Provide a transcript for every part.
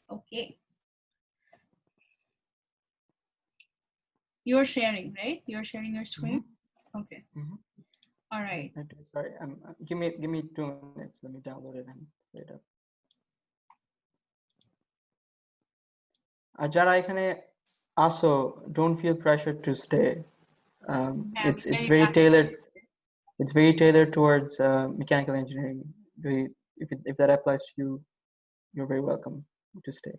Okay. You're sharing, right? You're sharing your screen? Okay. All right. Sorry, give me 2 minutes. Let me download it and set it up. যারা এখানে আসো, don't feel pressure to stay. It's Very very happy. tailored. It's very tailored towards mechanical engineering. If that applies to you, you're very welcome to stay.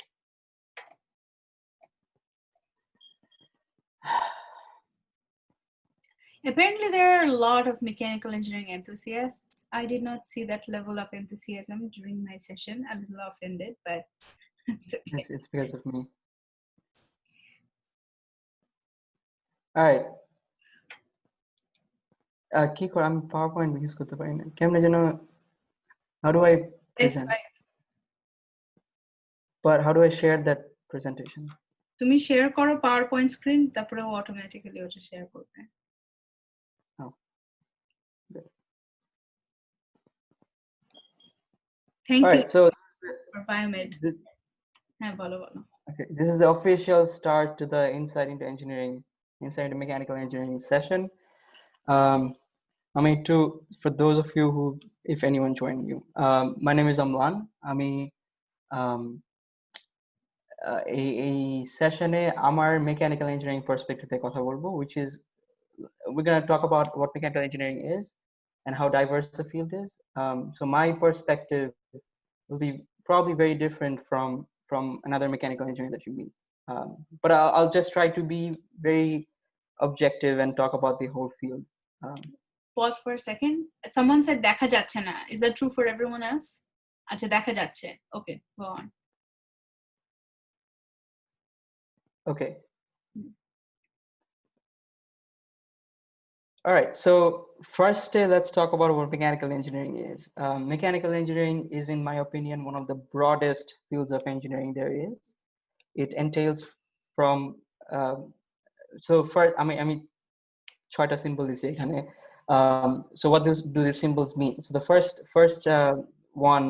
Apparently, there are a lot of mechanical engineering enthusiasts. I did not see that level of enthusiasm during my session. A little offended, but it's okay. It's because of me. All right. কি করে আমি PowerPoint use করতে পারি না কেমনে যেন how do I present F5. but how do I share that presentation? তুমি share করো PowerPoint স্ক্রিন, তারপরে ও অটোমেটিক্যালি ওটা শেয়ার করবে। Oh, good. Thank All you right, so for Biomed. হ্যাঁ, বলো বলো। okay, this is the official start to the Insight into Engineering, Insight into Mechanical Engineering session. I mean, for those of you who, if anyone joined you, my name is Amlan. এই সেশনে আমার mechanical engineering perspective থেকে কথা বলবো, which is we're going to talk about what mechanical engineering is and how diverse the field is. So my perspective will be probably very different from another mechanical engineer that you meet. But I'll just try to be very objective and talk about the whole field. Pause for a second. Someone said দেখা যাচ্ছে না. Is that true for everyone else? আচ্ছা, দেখা যাচ্ছে. Okay, go on. Okay. All right, so first let's talk about what mechanical engineering is. Mechanical engineering is, in my opinion, one of the broadest fields of engineering there is. It entails from, so first, I mean, ছয়টা symbol দিছি এখানে. So what do these symbols mean? So the first one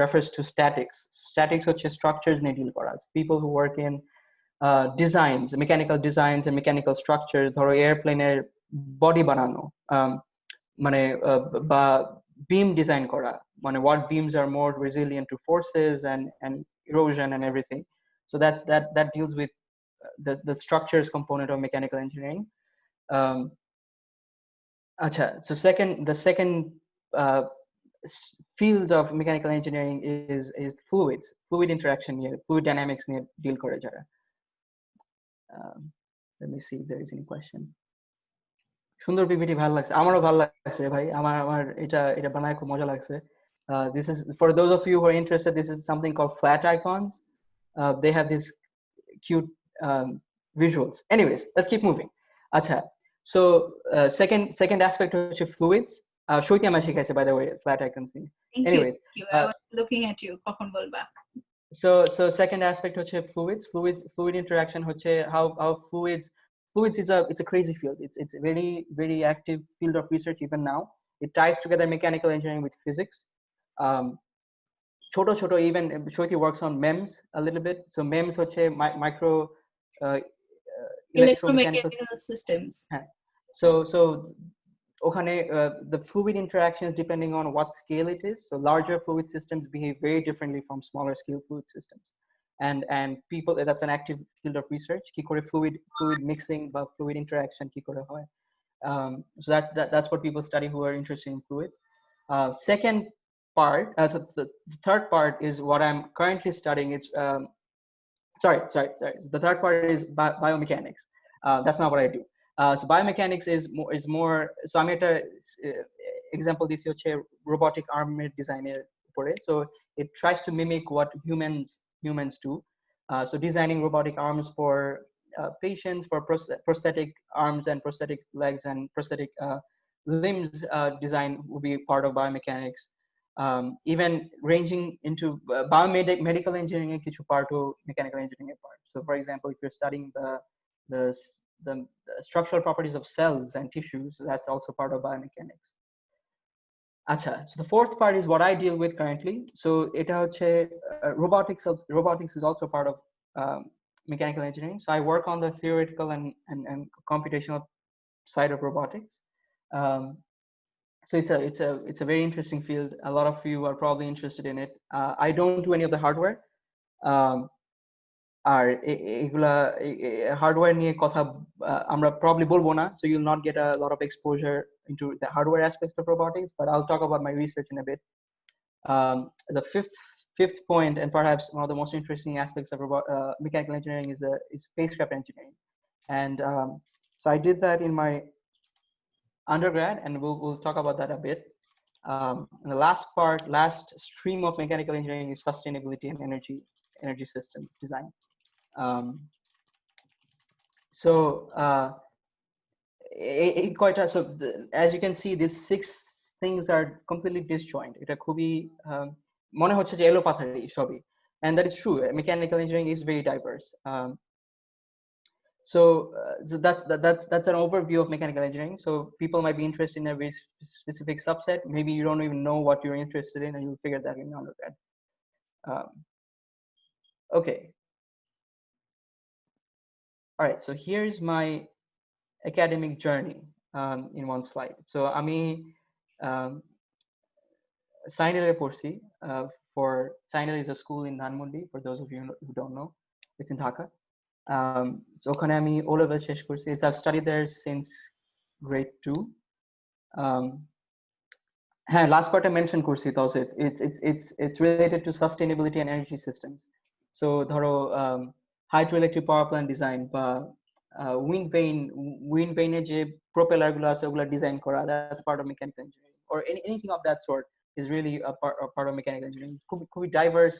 refers to statics. Statics হচ্ছে structures নিয়ে deal করা. People who work in designs, mechanical designs and mechanical structures, ধরো এয়ারপ্লেনের body বানানো, মানে বা beam design করা, মানে what beams are more resilient to forces and erosion and everything. So that deals with the structures component of mechanical engineering. So the second field of mechanical engineering is fluid interaction নিয়ে, fluid dynamics নিয়ে deal করে যারা. Let me see if there is any question. সুন্দর PPT ভালো লাগছে, আমারও ভালো লাগছে ভাই, আমার এটা বানায় খুব মজা লাগছে. This is for those of you who are interested. This is something called flat icons. They have these cute visuals. Anyways, let's keep moving. Acha. So second aspect হচ্ছে fluids. Shruti আমার শিখাইছে, by the way, flat icons thing. Anyways, Thank you. I was looking at you. কখন বলবা? So second aspect হচ্ছে fluid interaction হচ্ছে how fluids it's a crazy field. It's a very active field of research even now. It ties together mechanical engineering with physics. ছোট even Shruti works on MEMS a little bit. So MEMS হচ্ছে micro electromechanical systems. So ওখানে the fluid interactions, depending on what scale it is. So larger fluid systems behave very differently from smaller scale fluid systems. And people, that's an active field of research. কি করে fluid mixing বা fluid interaction কি করে হয়. So that's what people study who are interested in fluids. Second part, the third part is what I'm currently studying. It's sorry. The third part is biomechanics. That's not what I do. So biomechanics is more. So I'm at a example this হচ্ছে robotic arm designer উপরে. So it tries to mimic what humans do. So designing robotic arms for patients, for prosthetic arms and prosthetic legs and prosthetic limbs design will be part of biomechanics. Even ranging into biomedical engineering কিছু part of mechanical engineering part. So for example, if you're studying the structural properties of cells and tissues, that's also part of biomechanics. Acha, so the fourth part is what I deal with currently. So এটা হচ্ছে robotics is also part of um, mechanical engineering. So I work on the theoretical and computational side of robotics. Um, so it's a very interesting field. A lot of you are probably interested in it. I don't do any of the hardware. Um, আর এগুলা hardware নিয়ে কথা আমরা probably বলবো না, so you'll not get a lot of exposure into the hardware aspects of robotics, but I'll talk about my research in a bit. The fifth point, and perhaps one of the most interesting aspects of mechanical engineering, is spacecraft engineering. And so I did that in my undergrad, and we'll talk about that a bit. And the last stream of mechanical engineering is sustainability and energy systems design. Um, so so as you can see, these 6 things are completely disjoint. এটা খুবই মনে হচ্ছে যে এলো পাথারি সবই, and that is true. Mechanical engineering is very diverse. So that's an overview of mechanical engineering. So people might be interested in a very specific subset. Maybe you don't even know what you're interested in, and you'll figure that in undergrad. Okay. All right, so here's my academic journey in one slide. So আমি Sainele পড়ছি, for Sainele is a school in Dhanmondi, for those of you who don't know. It's in Dhaka. So ওখানে আমি O level শেষ করছি. I've studied there since grade 2. হ্যাঁ, last part I mentioned করছি Tawsif. It's related to sustainability and energy systems. So ধরো hydroelectric power plant design বা wind vane যে propeller গুলো আছে ওগুলা ডিজাইন করা, that's part of mechanical engineering, or anything of that sort is really a part of mechanical engineering. খুবই diverse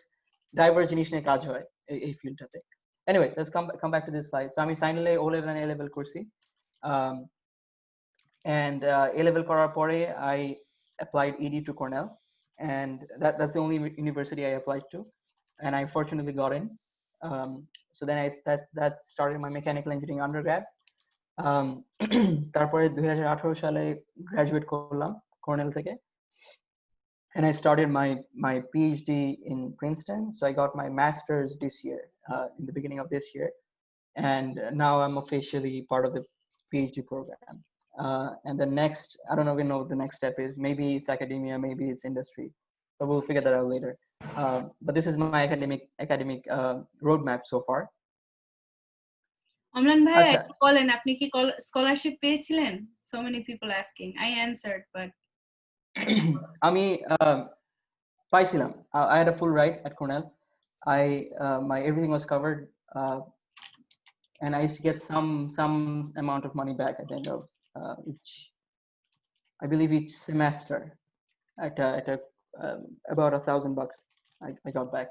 জিনিস নিয়ে কাজ হয় এই ফিল্ডটাতে. Anyways, let's come back to this slide. So আমি Sainele O level and A level করছি, and A level করার পরে I applied ED to Cornell, and that's the only university I applied to, and I fortunately got in. So then that started my mechanical engineering undergrad. তারপরে 2018 সালে graduate করলাম Cornell থেকে, and I started my PhD in Princeton. So I got my master's this year, in the beginning of this year, and now I'm officially part of the PhD program. And the next, I don't even know what the next step is. Maybe it's academia, maybe it's industry, but we'll figure that out later. But this is my academic roadmap so far. Amlan ভাই, বলেন আপনি কি scholarship পেয়েছিলেন? So many people asking. I answered, but আমি পাইছিলাম. I had a full ride at Cornell. My everything was covered, and I used to get some amount of money back at the end of I believe each semester, at about $1,000 I got back.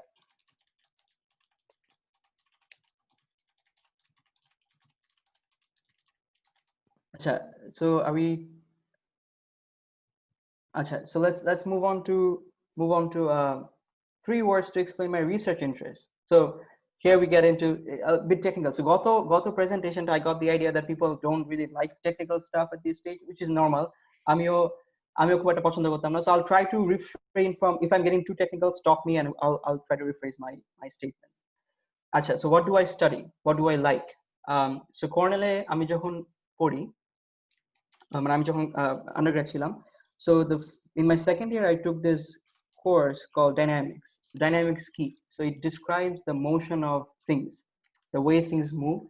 So are we? So let's move on to 3 words to explain my research interest. So here we get into a bit technical. So goto presentation, I got the idea that people don't really like technical stuff at this stage, which is normal. আমিও খুব একটা পছন্দ করতাম না. So I'll try to refrain from, if I'm getting too technical, stop me and I'll try to rephrase my statements. So what do I study? What do I like? So Cornell আমি যখন পড়ি, আমি যখন undergrad ছিলাম, so in my second year I took this course called dynamics. So dynamics key. So it describes the motion of things, the way things move.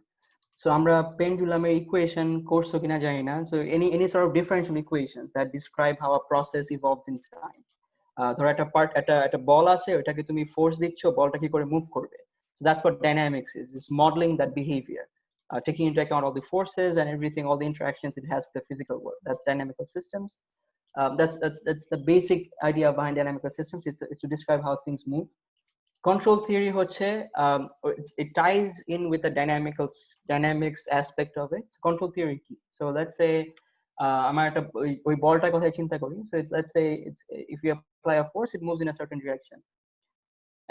So আমরা pendulum equation course কিনা জানি না. So any sort of differential equations that describe how a process evolves in time. ধরো একটা বল আছে, ওটাকে তুমি force দিচ্ছ, বলটা কি করে মুভ করবে. So that's what dynamics is. It's modeling that behavior, taking into account all the forces and everything, all the interactions it has with the physical world. That's dynamical systems. That's the basic idea behind dynamical systems, is to describe how things move. Control theory হচ্ছে, it ties in with the dynamics aspect of it. So control theory কি? So let's say আমার একটা ওই বলটার কথা চিন্তা করি. So let's say if you apply a force, it moves in a certain direction.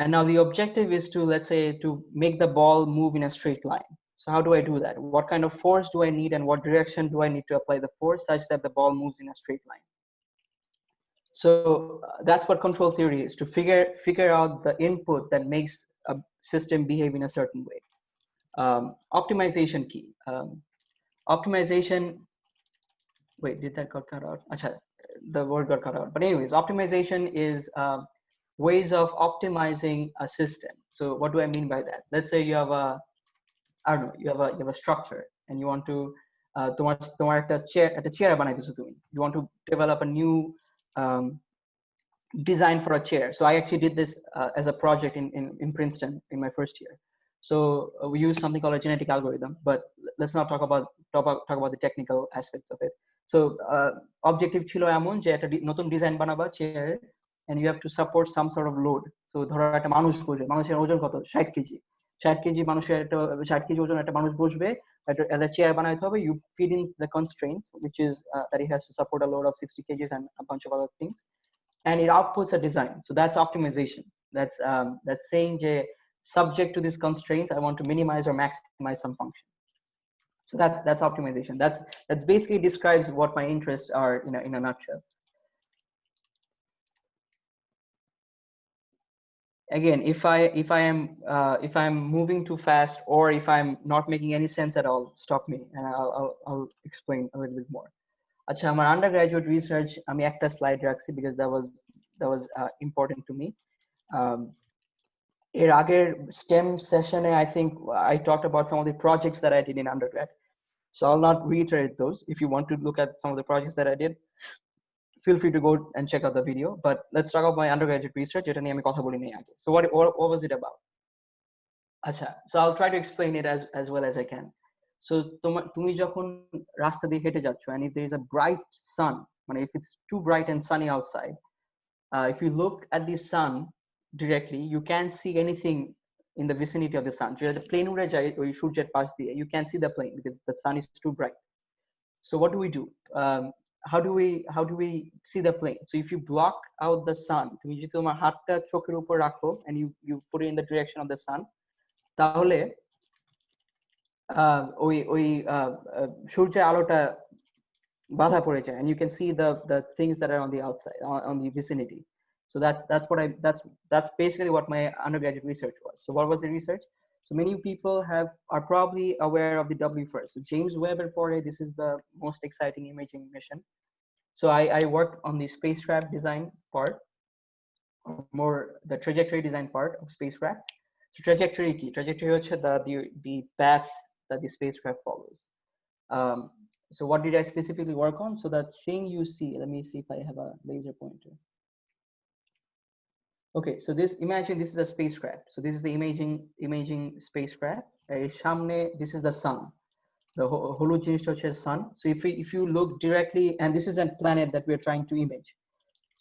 And now the objective is to, let's say, to make the ball move in a straight line. So how do I do that? What kind of force do I need, and what direction do I need to apply the force such that the ball moves in a straight line? So that's what control theory is, to figure out the input that makes a system behave in a certain way. Optimization key. Optimization, wait, did that got cut out? Achha, the word got cut out. But anyways, optimization is ways of optimizing a system. So what do I mean by that? Let's say you have a, I don't know, you have a structure and you want to তোমার একটা chair বানাইতেছো তুমি, you want to develop a new um, design for a chair. So I actually did this as a project in Princeton in my first year. So we use something called a genetic algorithm, but let's not talk about the technical aspects of it. So objective ছিল এমন যে একটা নতুন design বানাবা chair, and you have to support some sort of load. So ধরো একটা মানুষ বসবে, মানুষের ওজন কত, 60 কেজি, 60 কেজি মানুষের একটা 60 কেজি ওজন একটা মানুষ বসবে, একটা চেয়ার বানাইতে হবে. You feed in the constraints, which is that it has to support a load of 60 kgs and a bunch of other things, and it outputs a design. So that's optimization. That's saying that subject to these constraints, I want to minimize or maximize some function. So that's optimization. That's basically describes what my interests are in a nutshell. Again, if I'm moving too fast, or if I'm not making any sense at all, stop me and I'll explain a little bit more. আচ্ছা, আমার undergraduate research আমি একটা slide রাখছি because that was important to me. এর আগের STEM session I think I talked about some of the projects that I did in undergrad, so I'll not reiterate those. If you want to look at some of the projects that I did, feel free to go and check out the video, but let's talk about my undergraduate research যেটা নিয়ে আমি কথা বলি নাই আগে. So what was it about? আচ্ছা, so I'll try to explain it as well as I can. So তুমি যখন রাস্তা দিয়ে হেঁটে যাচ্ছ, and if there is a bright sun, মানে if it's too bright and sunny outside, if you look at the sun directly, you can't see anything in the vicinity of the sun. So the plane উড়ে যায় ওই সূর্যের পাশ দিয়ে, you can't see the plane because the sun is too bright. So what do? How do we see the plane? So if you block out the sun, তুমি যদি তোমার হাতটা চোখের উপর রাখো and you put it in the direction of the sun, তাহলে ওই সূর্যের আলোটা বাধা পড়ে যায়, and you can see the things that are on the outside, on the vicinity. So that's basically what my undergraduate research was. So what was the research? So many people are probably aware of the WFIRST. So James Webb Reporter, this is the most exciting imaging mission. So I worked on the spacecraft design part, or more the trajectory design part of spacecrafts. So trajectory হচ্ছে the path that the spacecraft follows. So what did I specifically work on? So that thing you see, let me see if I have a laser pointer. Okay, so imagine this is a spacecraft. So this is the imaging spacecraft. This is the sun. The হলুদ জিনিসটা হচ্ছে sun. So if you look directly, and this is a planet that we are trying to image.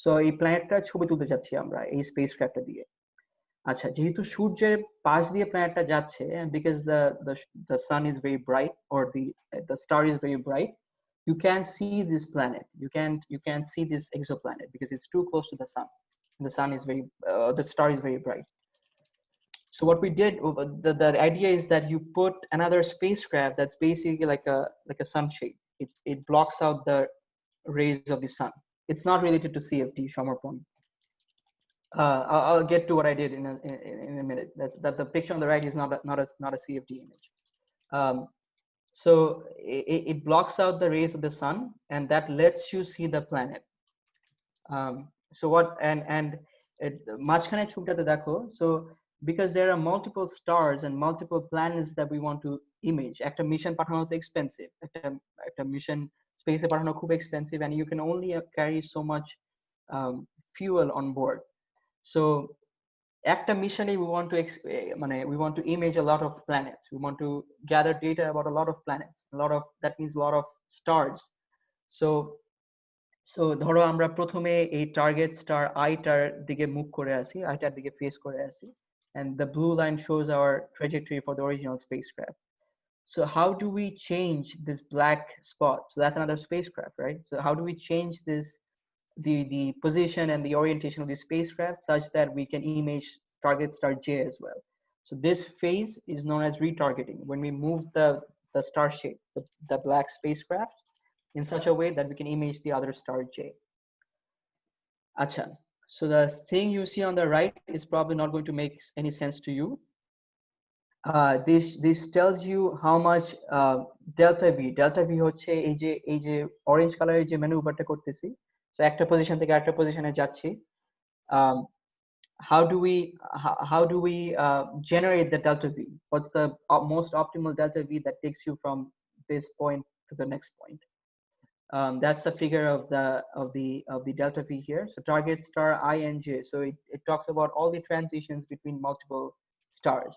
So এই প্ল্যানেটটা ছবি তুলতে যাচ্ছি আমরা এই স্পেসক্রাফটটা দিয়ে। আচ্ছা, যেহেতু সূর্যের পাশ দিয়ে প্ল্যানেটটা যাচ্ছে, and because the sun is very bright, or the star is very bright, you can't see this planet. You can't see this exoplanet because it's too close to the sun. The sun is the star is very bright. So what we did, the idea is that you put another spacecraft that's basically like a sunshade. It blocks out the rays of the sun. It's not related to CFD, Shomarpon. I'll get to what I did in a minute. That the picture on the right is not a CFD image. So it blocks out the rays of the sun, and that lets you see the planet. So what and মাঝখানে ছবিটাতে দেখো, so because there are multiple stars and multiple planets that we want to image, একটা mission পাঠানো তো expensive, একটা mission স্পেসে পাঠানো খুব expensive, and you can only carry so much fuel on board. So একটা মিশনে we want to image a lot of planets. We want to gather data about a lot of planets, that means a lot of stars. So ধরো আমরা প্রথমে এই target star আইটার দিকে move করে আসি, আইটার দিকে ফেস করে আসি, and the blue line shows our trajectory for the original spacecraft. So how do we change this black spot? So that's another spacecraft, right? So how do we change the position and the orientation of the spacecraft such that we can image target star J as well? So this phase is known as retargeting, when we move the star shape, the black spacecraft, in such a way that we can image the other star J. Acha. So the thing you see on the right is probably not going to make any sense to you. This tells you how much delta v হচ্ছে এই যে orange কালারের যে ম্যানুভারটা করতেছি, so একটা position থেকে আরেকটা পজিশনে যাচ্ছি। um, how do we generate the delta v? What's the most optimal delta v that takes you from this point to the next point? That's a figure of the delta v here. So target star I and j. So it talks about all the transitions between multiple stars.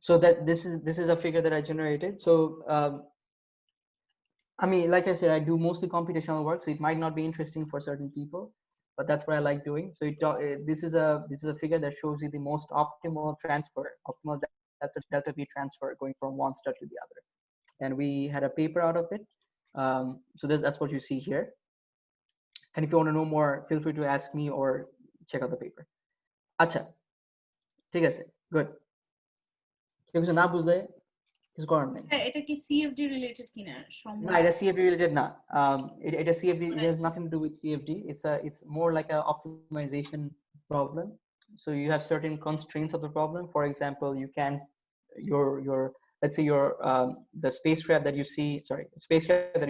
So that this is a figure that I generated. So I mean, like I said, I do mostly computational work, so it might not be interesting for certain people, but that's what I like doing. So this is a figure that shows you the most optimal delta v transfer going from one star to the other, and we had a paper out of it. So that's what you see here. And if you want to know more, feel free to ask me or check out the paper. Acha, ঠিক আছে, good. কেউ কিছু না বুঝলে কিছু করার নেই। এটা কি CFD related কিনা? না, এটা CFD related না। এটা CFD, it has nothing to do with CFD. It's more like a optimization problem. So you have certain constraints of the problem. For example, you can your let's say the spacecraft that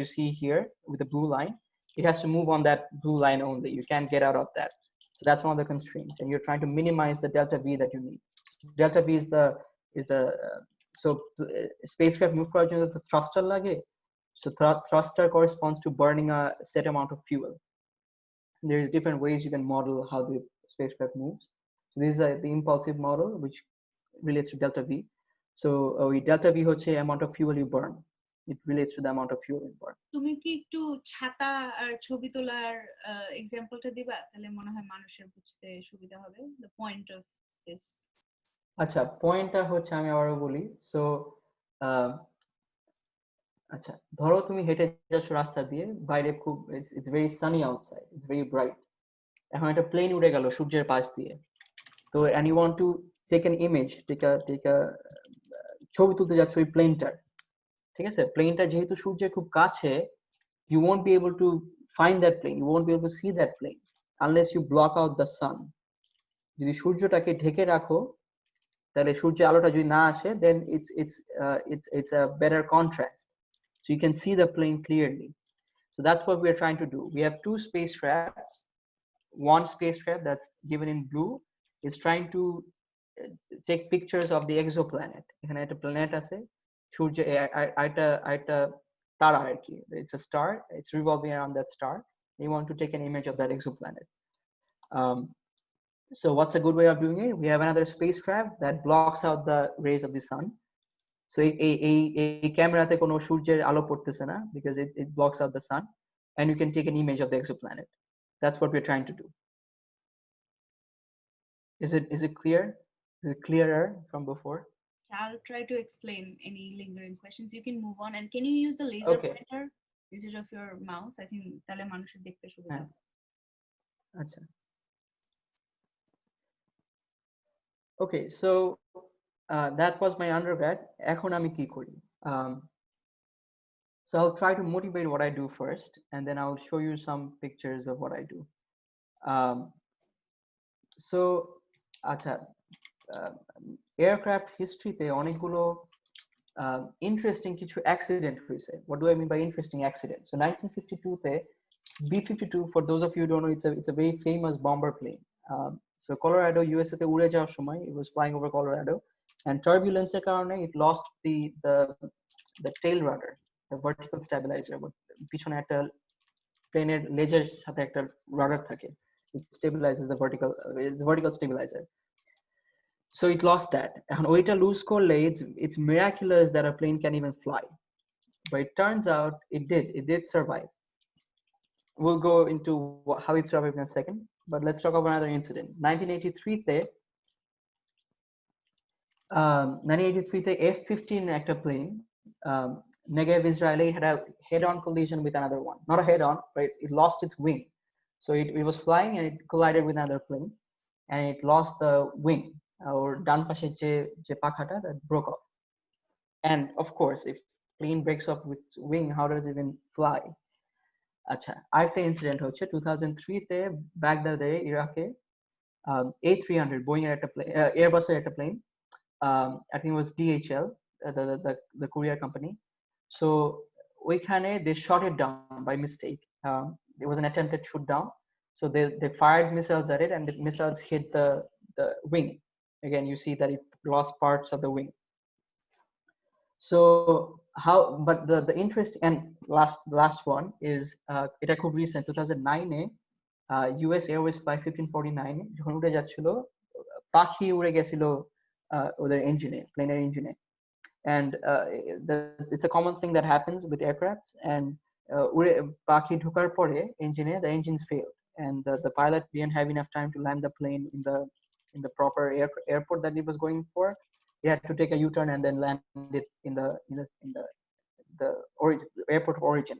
you see here with the blue line, it has to move on that blue line only. You can't get out of that. So that's one of the constraints, and you're trying to minimize the delta v that you need. Delta v is the so spacecraft move করার জন্য the thruster লাগে. So thruster corresponds to burning a set amount of fuel. There's different ways you can model how the spacecraft moves. So this is the impulsive model, which relates to delta v. So delta v হচ্ছে amount of fuel you burn. It relates to the amount of fuel you burn. তুমি কি একটু ছাতা আর ছবি তোলার এক্সাম্পলটা দিবা, তাহলে মনে হয় মানুষের বুঝতে সুবিধা হবে the point of this. আচ্ছা, পয়েন্টটা হচ্ছে আমি আবারও বলি। সো আচ্ছা, ধরো তুমি হেঁটে যাচ্ছ রাস্তা দিয়ে, বাইরে খুব it's very Sunny outside, it's very bright. এখন একটা প্লেন উড়ে গেল সূর্যের পাশ দিয়ে। তো and you want to take an image, take a ছবি তুলতে যাচ্ছ ওই প্লেনটার, ঠিক আছে? প্লেনটা যেহেতু সূর্যের খুব কাছে, you won't be able to find that plane, you won't be able to see that plane unless you block out the sun. যদি সূর্যটাকে ঢেকে রাখো, তাহলে সূর্যের আলোটা যদি না আসে, then it's a better contrast, so you can see the plane clearly. So that's what we are trying to do. We have two spacecrafts. One spacecraft that's given in blue is trying to take pictures of the exoplanet. এখানে একটা planet আছে, সূর্য একটা তারা আর কি, it's a star, it's revolving around that star. You want to take an image of that exoplanet. So what's a good way of doing it? We have another spacecraft that blocks out the rays of the sun. So a camera te kono surjer alo porteche na, because it blocks out the sun, and you can take an image of the exoplanet. That's what we're trying to do. Is it clear? Is it clearer from before? I'll try to explain any lingering questions. You can move on, and can you use the laser pointer instead of your mouse? I think তাহলে মানুষের দেখতে সুবিধা হবে। আচ্ছা, okay, so that was my undergrad. এখন আমি কি করি? So I'll try to motivate what I do first, and then I'll show you some pictures of what I do. So acha, aircraft history te অনেকগুলো interesting কিছু accident হয়েছে. What do I mean by interesting accident? So 1952 তে B-52, for those of you who don't know, it's a very famous bomber plane. So Colorado, USA তে উড়ে যাওয়ার সময়, it was flying over Colorado, and turbulence এর কারণে it lost the tail rudder, the vertical stabilizer. পিছনে একটা প্লেনের লেজের সাথে একটা রাডার থাকে, it stabilizes the vertical stabilizer. So it lost that. And ওইটা lose করলে it's miraculous that a plane can even fly. But it turns out it did survive. We'll go into how it survived in a second, but let's talk about another incident. 1983 তে F-15 একটা plane, Negev, Israeli, had a head-on collision with another one. Not a head-on, but it lost its wing. So it was flying and it collided with another plane, and it lost the wing, or ডান পাশে যে পাখাটা, that broke off. And of course, if plane breaks off with wing, how does it even fly? আচ্ছা, আরেকটা incident হচ্ছে 2003 তে বাগদাদে ইরাকে A300 Boeing এর একটা প্লেন, এয়ারবাসের একটা plane, I think it was DHL, the courier company. So ওইখানে they shot it down by mistake. It was an attempted shoot down. So they fired missiles at it, and the missiles hit the wing. Again, you see that it lost parts of the wing. So how? But the interest and last one is এটা খুব recent 2009 এ US Airways Flight 1549 যখন উড়ে যাচ্ছিল, পাখি উড়ে গেছিল ওদের ইঞ্জিনে, প্লেনের ইঞ্জিনে, and it's a common thing that happens with aircrafts, and উড়ে পাখি ঢোকার পরে ইঞ্জিনে the engines failed, and the pilot didn't have enough time to land the plane in the proper airport that he was going for. He had to take a U-turn and then land it in the airport of origin.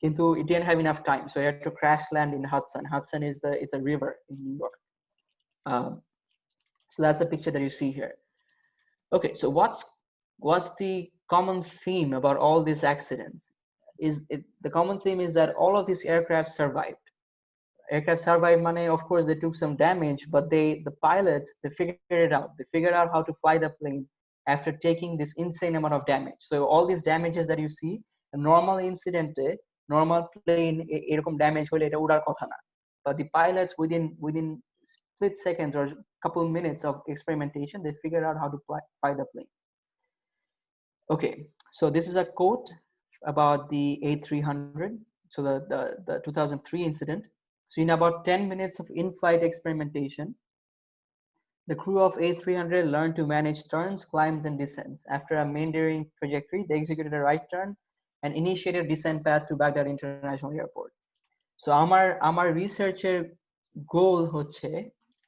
Kintu it didn't have enough time, so he had to crash land in Hudson. Hudson is it's a river in New York. So that's the picture that you see here. Okay, so what's the common theme about all these accidents? The common theme is that all of these aircraft survived. Aircraft survived, money, of course they took some damage, but the pilots, they figured it out. They figured out how to fly the plane after taking this insane amount of damage. So all these damages that you see, a normal incident, normal plane এরকম damage হলে এটা উড়ার কথা না, but the pilots within split seconds or couple minutes of experimentation, they figured out how to fly the plane. Okay, so this is a quote about the A300. So the 2003 incident. So in about 10 minutes of in-flight experimentation, the crew of A300 learned to manage turns, climbs, and descents. After a meandering trajectory, they executed a right turn and initiated a descent path to Baghdad International Airport. So আমার রিসার্চের গোল হচ্ছে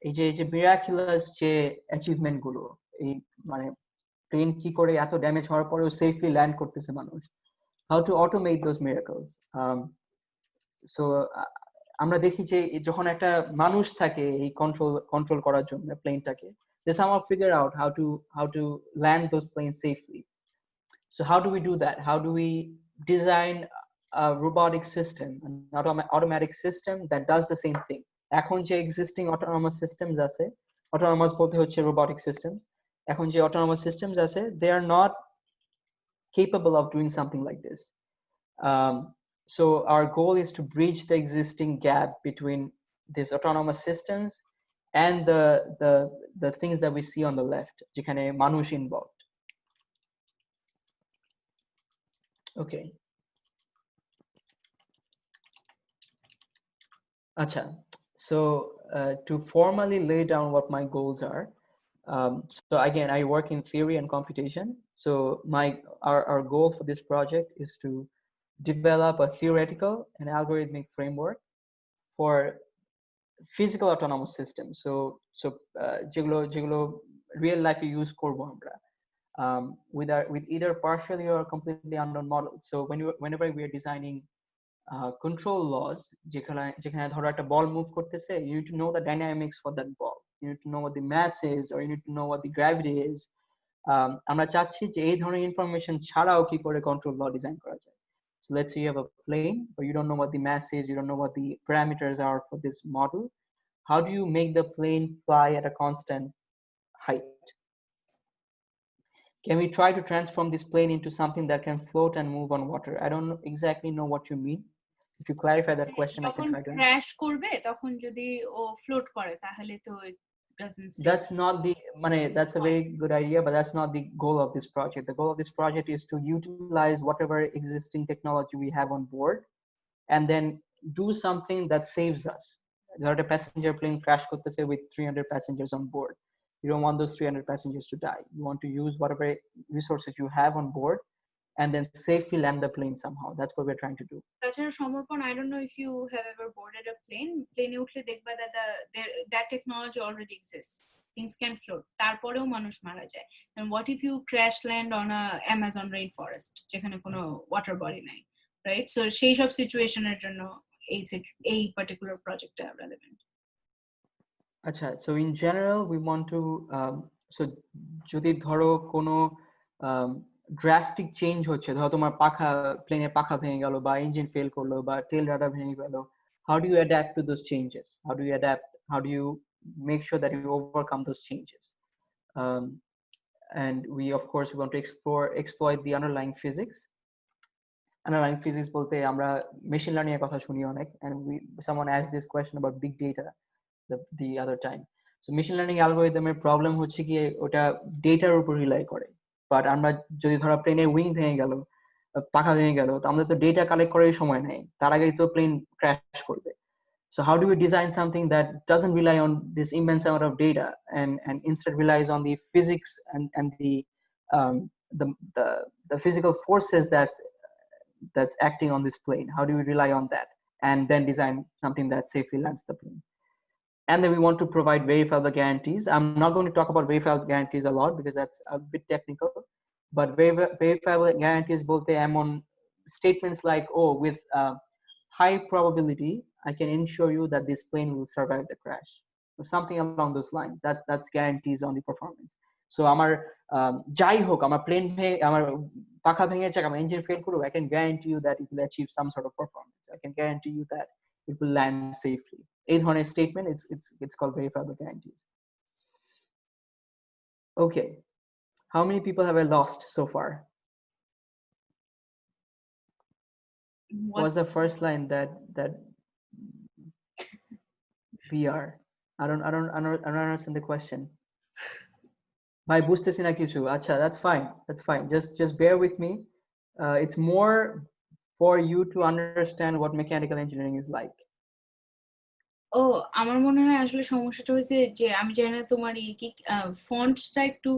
এই যে miraculous যে achievement গুলো, এই মানে plane কি করে এত ড্যামেজ হওয়ার পরেও সেফলি ল্যান্ড করতেছে মানুষ, how to automate those miracles. So আমরা দেখি যে যখন একটা মানুষ থাকে এই কন্ট্রোল করার জন্য প্লেনটাকে, they somehow figure out how to land those planes safely. So how do we do that? How do we design a robotic system, an automatic system that does the same thing? এখন যে existing autonomous systems আছে, autonomous বলতে হচ্ছে robotic systems, এখন যে autonomous systems আছে, they are not capable of doing something like this. So our goal is to bridge the existing gap between these autonomous systems and the things that we see on the left, যেখানে মানুষ involved. Okay. Acha. So to formally lay down what my goals are, so again, I work in theory and computation. So our goal for this project is to develop a theoretical and algorithmic framework for physical autonomous systems. So যেগুলো real life use করবো আমরা, with either partially or completely unknown models. So whenever we are designing control laws, যেখানে ধরো একটা ball move করতেছে, you need to know the dynamics for that ball, you need to know what the mass is, or you need to know what the gravity is. আমরা চাচ্ছি যে এই ধরনের information ছাড়াও কি করে কন্ট্রোল ল ডিজাইন করা যায়. So let's say you have a plane, but you don't know what the mass is, you don't know what the parameters are for this model. How do you make the plane fly at a constant height? Can we try to transform this plane into something that can float and move on water? I don't exactly know what you mean. If you clarify that question, I can try to answer. Crash করবে তখন যদি ও float করে তাহলে তো it doesn't sink. That's not the that's a very good idea, but that's not the goal of this project. The goal of this project is to utilize whatever existing technology we have on board and then do something that saves us. There a passenger plane crash করতেছে with 300 passengers on board. You don't want those 300 passengers to die. You want to use whatever resources you have on board and then safely land the plane somehow. That's what we're trying to do. তাছাড়া সমর্পণ, I don't know if you have ever boarded a plane. প্লেনে উঠলে দেখবা that technology already exists. Things can float. তারপরেও মানুষ মারা যায়. And what if you crash land on a Amazon rainforest, যেখানে কোনো water body নাই, right? So সেই সব সিচুয়েশনের জন্য এই particular project relevant. আচ্ছা, so in general we want to so যদি ধরো কোনো ড্রাস্টিক চেঞ্জ হচ্ছে, ধরো তোমার প্লেনের পাখা ভেঙে গেল বা ইঞ্জিন ফেল করলো বা টেল রাডার ভেঙে গেল, how do you adapt to those changes? How do you make sure that you overcome those changes? um, and we of course want to exploit the underlying physics. Underlying physics bolte amra machine learning er kotha shuni onek, and someone asked this question about big data the other time. So machine learning algorithm এর problem হচ্ছে কি ওটা ডেটার উপর rely করে, but আমরা যদি ধরো প্লেনের উইং ভেঙে গেল, পাখা ভেঙে গেল, তো আমাদের তো ডেটা কালেক্ট করার সময় নেই, তার আগেই তো প্লেন ক্র্যাশ করবে. So how do we design something that doesn't rely on this immense amount of data and instead relies on the physics and um, the, the the physical forces that's acting on this plane? How do we rely on that and then design something that safely lands the plane? And then we want to provide verifiable guarantees. I'm not going to talk about verifiable guarantees a lot because that's a bit technical, but verifiable guarantees both on statements like, oh, with high probability I can ensure you that this plane will survive the crash, or something along those lines. That's guarantees on the performance. So আমার যাই হোক, আমার plane আমার পাখা ভেঙে যাক, আমার engine fail করুক, I can guarantee you that it will achieve some sort of performance. I can guarantee you that it will land safely. এই ধরনের statement, it's called verifiable guarantees. Okay, how many people have I lost so far? What was the first line that VR? I don't understand the question. Bhai বুঝতেছি না কিছু. Acha, that's fine. Just bear with me. It's more for you to understand what mechanical engineering is like. ও আমার মনে হয় আসলে সমস্যাটা হয়েছে যে আমি জানি না তোমার কি ফন্টসটা একটু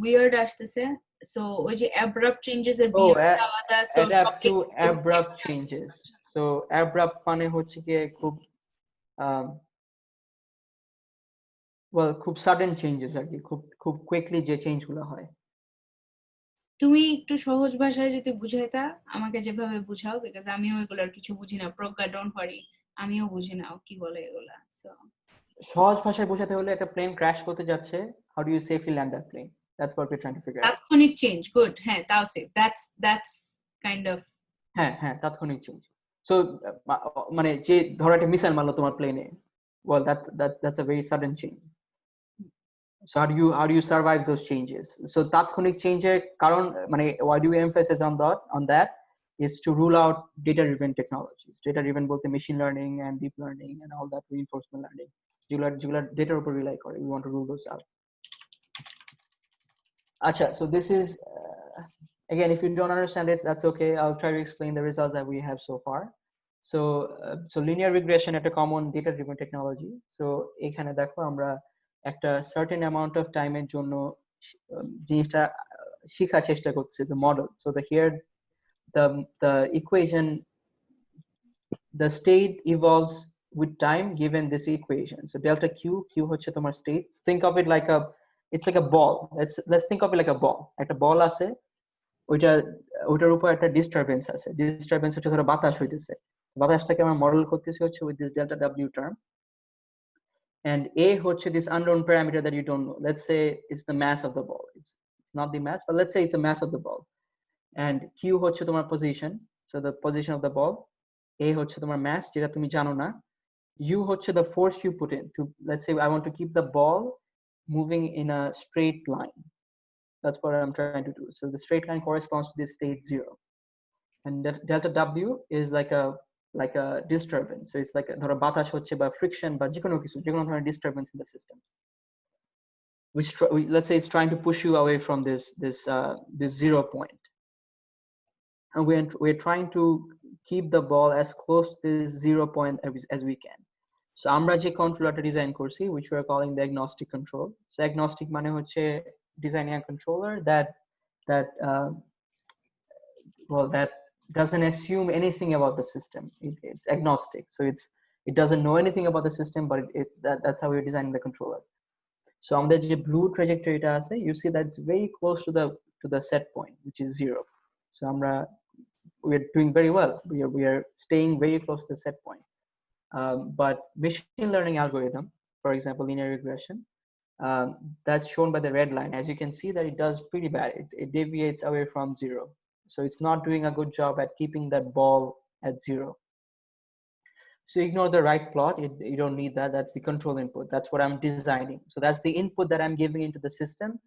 উইয়ার্ড আসতেছে, সো ওই যে অ্যাব্রাপ্ট চেঞ্জেস এর আলাদা, so adapt to abrupt changes. So abrupt মানে হচ্ছে কি খুব well খুব সাডেন চেঞ্জেস আর কি, খুব কুইকলি যে চেঞ্জ গুলো হয়। তুমি একটু সহজ ভাষায় যদি বুঝাইতা আমাকে, যেভাবে বুঝাও, বিকজ আমিও এগুলার কিছু বুঝি না। প্রজ্ঞা ডোন্ট ওয়ারি, আমিও বুঝি না কি বলে এগুলা। সো সহজ ভাষায় বোঝাতে হলে একটা প্লেন ক্র্যাশ করতে যাচ্ছে, how do you safely land that plane? That's what we're trying to figure out. তাৎক্ষণিক চেঞ্জ, গুড, হ্যাঁ তাও সেফ, দ্যাটস কাইন্ড অফ, হ্যাঁ তাৎক্ষণিক চেঞ্জ। সো মানে যে ধরো একটা মিসাইল মারলো তোমার প্লেনে, well that's a very sudden change. So how do you survive those changes? So তাৎক্ষণিক চেঞ্জের কারণ মানে why do we emphasize on that is to rule out data driven technologies. Data driven both the machine learning and deep learning and all that reinforcement learning, যেগুলা data উপর rely করে, we want to rule those out. Acha, so this is again, if you don't understand it, that's okay. I'll try to explain the results that we have so far. So linear regression একটা common data driven technology. So এখানে দেখো আমরা একটা certain amount of time এর জন্য জিনিসটা শেখার চেষ্টা করছি, the model. So here the equation, the state evolves with time given this equation. So delta q হচ্ছে তোমার state. Think of it like it's like a ball. Let's think of it like a ball. একটা ball আছে, ওইটার উপর একটা disturbance আছে, disturbance হচ্ছে ধরো বাতাস হইতেছে, বাতাসটাকে আমরা মডেল করতেছি হচ্ছে with this delta w term, and a হচ্ছে this unknown parameter that you don't know. Let's say it's the mass of the ball. It's not the mass, but let's say it's a mass of the ball. And q হচ্ছে তোমার position, so the position of the ball. a হচ্ছে তোমার mass যেটা তুমি জানো না. u হচ্ছে the force you put in to, let's say I want to keep the ball moving in a straight line. That's what I'm trying to do. So the straight line corresponds to this state 0, and delta w is like a disturbance. So it's like ধরো বাতাস হচ্ছে বা friction বা যে কোনো ধরনের disturbance in the system, which let's say it's trying to push you away from this 0 point, and we're trying to keep the ball as close to this 0 point as we can. So আমরা যে কন্ট্রোলারটা design করছি, which we are calling the agnostic control. So agnostic মানে হচ্ছে designing a controller that doesn't assume anything about the system. It's agnostic, so it doesn't know anything about the system, but that's how we're designing the controller. So on the blue trajectory আছে, you see that it's very close to the set point, which is 0. So we're doing very well. We are staying very close to the set point. But machine learning algorithm, for example linear regression, That's shown by the red line. As you can see that it does pretty bad. It deviates away from 0. So it's not doing a good job at keeping that ball at 0. So ignore the right plot. You don't need that. That's the control input. That's what I'm designing. So that's the input that I'm giving into the system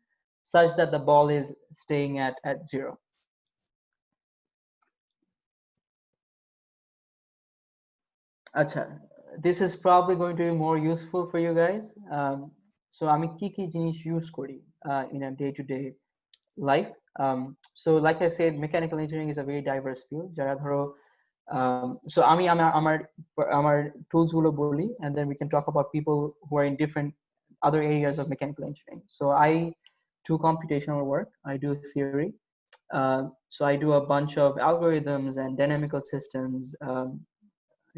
such that the ball is staying at 0. Acha, this is probably going to be more useful for you guys. So আমি কি কি জিনিস use করি in a day-to-day life. So like I said, mechanical engineering is a very diverse field. যারা ধরো so আমি আমার tools গুলো বলি, and then we can talk about people who are in different other areas of mechanical engineering. So I do computational work. I do theory. So I do a bunch of algorithms and dynamical systems.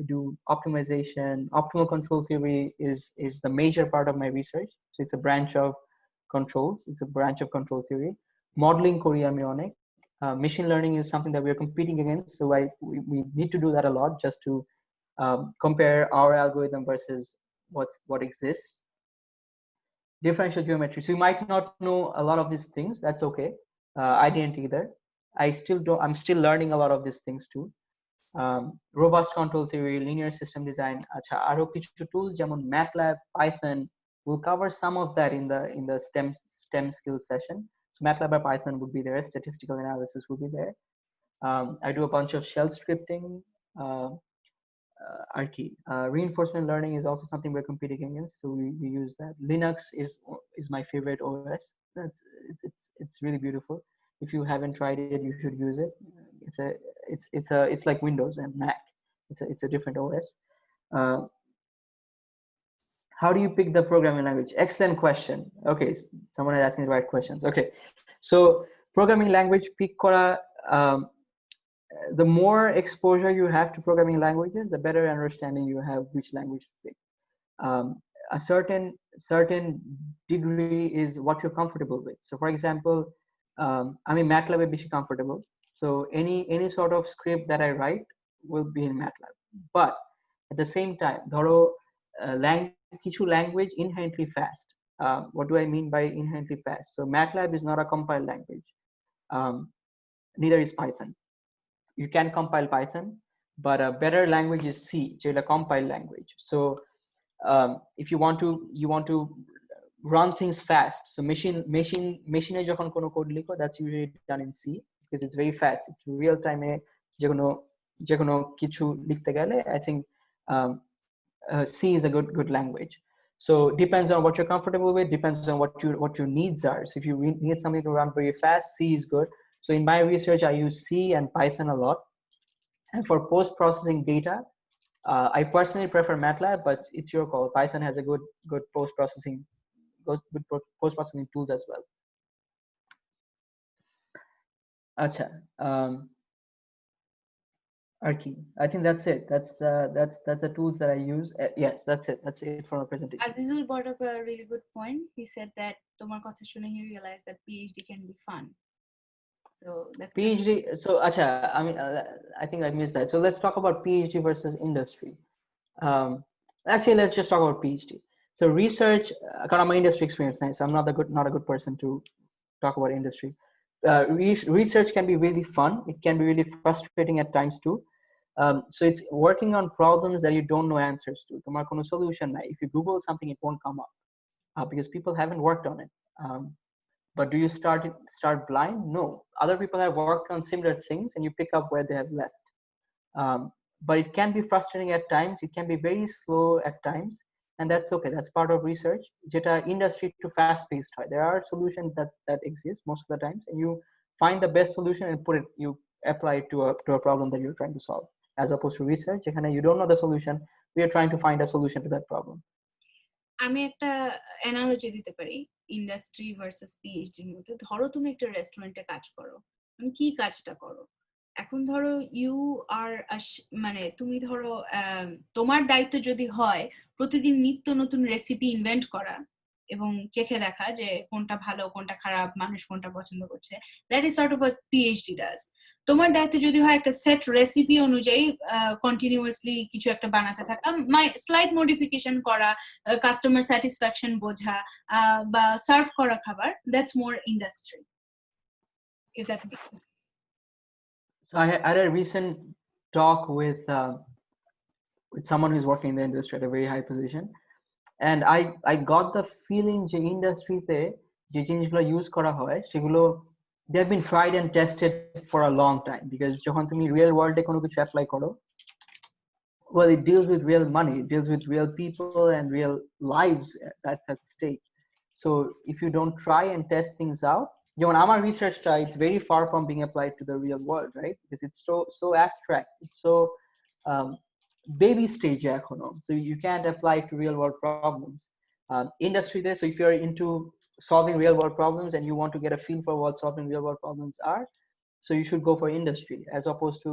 I do optimization. Optimal control theory is the major part of my research. So it's a branch of controls. It's a branch of control theory. Modeling kori ami onek. Machine learning is something that we are competing against. So we need to do that a lot just to compare our algorithm versus what exists. Differential geometry. So you might not know a lot of these things. That's okay. I didn't either. I'm still learning a lot of these things too. Robust control theory, linear system design. Acha, aro kichu tools jemon MATLAB, Python. We'll cover some of that in the STEM skills session. So MATLAB or Python would be there. Statistical analysis would be there. I do a bunch of shell scripting. Reinforcement learning is also something we're competing against, so we use that. Linux is my favorite OS. It's really beautiful. If you haven't tried it, you should use it. It's like Windows and Mac. It's a different OS. How do you pick the programming language? Excellent question. Okay, someone has asked me the right questions. Okay, so programming language pick kora. The more exposure you have to programming languages, the better understanding you have which language to pick. A certain degree is what you're comfortable with. So for example, I'm in MATLAB beshi comfortable. So any sort of script that I write will be in MATLAB. But at the same time, dhoro kichu language inherently fast. What do I mean by inherently fast? So MATLAB is not a compiled language. Neither is Python. You can compile Python, but a better language is C, which is a compiled language. So if you want to run things fast, so machine যখন কোনো code লিখো, that's usually done in C because it's very fast. It's real time যে কোনো কিছু লিখতে গেলে, I think C is a good language. So depends on what you're comfortable with, depends on what your needs are. So if you need something to run very fast, C is good. So in my research, I use C and Python a lot. And for post-processing data, I personally prefer MATLAB, but it's your call. Python has a good post-processing tools as well. Acha, Arki, I think that's it. That's the tools that I use. Yes, that's it. That's it for my presentation. Azizul brought up a really good point. He said that tomar kotha shune he realized that PhD can be fun. So that's PhD. So acha, I mean, I think I missed that. So let's talk about PhD versus industry. Actually, let's just talk about PhD. So research, because my industry experience now, so I'm not a good person to talk about industry. Research can be really fun. It can be really frustrating at times too. So it's working on problems that you don't know answers to. Tomar kono solution nai. If you Google something, it won't come up because people haven't worked on it. But do you start blind? No. Other people have worked on similar things, and you pick up where they have left. But it can be frustrating at times. It can be very slow at times, and that's okay. That's part of research. Jeta industry to fast-paced. There are solutions that exist most of the times, and you find the best solution and you apply it to a problem that you're trying to solve. As opposed to research, you don't know the solution. We are trying to find a solution to that problem. আমি একটা analogy দিতে পারি industry versus PhD এর মধ্যে। ধরো তুমি একটা রেস্টুরেন্টে কাজ করো, তুমি কি কাজটা করো? এখন ধরো ইউ আর মানে তুমি ধরো তোমার দায়িত্ব যদি হয় প্রতিদিন নিত্য নতুন রেসিপি ইনভেন্ট করা, এবং চেখে দেখা যে কোনটা ভালো কোনটা খারাপ মানুষ কোনটা পছন্দ করছে, that is sort of a PhD does. তোমার দায়িত্ব যদি হয় একটা সেট রেসিপি অনুযায়ী কন্টিনিউয়াসলি কিছু একটা বানাতে থাকা, স্লাইট মডিফিকেশন করা, কাস্টমার স্যাটিসফ্যাকশন বোঝা, বা সার্ভ করা খাবার, that's more industry, if that makes sense. So I had a recent talk with someone who's working in the industry at a very high position, and I got the feeling যে ইন্ডাস্ট্রিতে যে জিনিসগুলো use করা হয় সেগুলো they have been tried and tested for a long time, because যখন তুমি real ওয়ার্ল্ডে কোনো কিছু অ্যাপ্লাই করো, well, it deals with real money, it deals with real people and real lives at stake. So if you don't try and test things out, যেমন আমার রিসার্চটা, it's very far from being applied to the real world, right? Because it's so abstract, it's so um, baby stage এখনো, so you can't apply it to real world problems. Industry there, so if you're into solving real world problems and you want to get a feel for what solving real world problems are, so you should go for industry as opposed to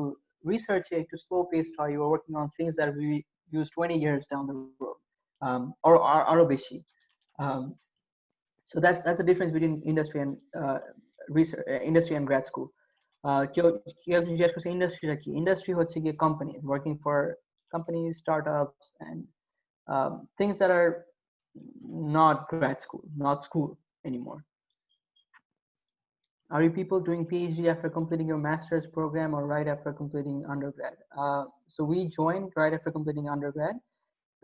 research to slow paced how you are working on things that we use 20 years down the road, or আরো বেশি. um, so that's the difference between industry and research, industry and grad school. কেউ জিজ্ঞেস করছে ইন্ডাস্ট্রিটা কি? Industry হচ্ছে গিয়ে company working for companies, startups, and things that are not grad school, not school anymore. Are you people doing PhD after completing your master's program or right after completing undergrad? So we joined right after completing undergrad,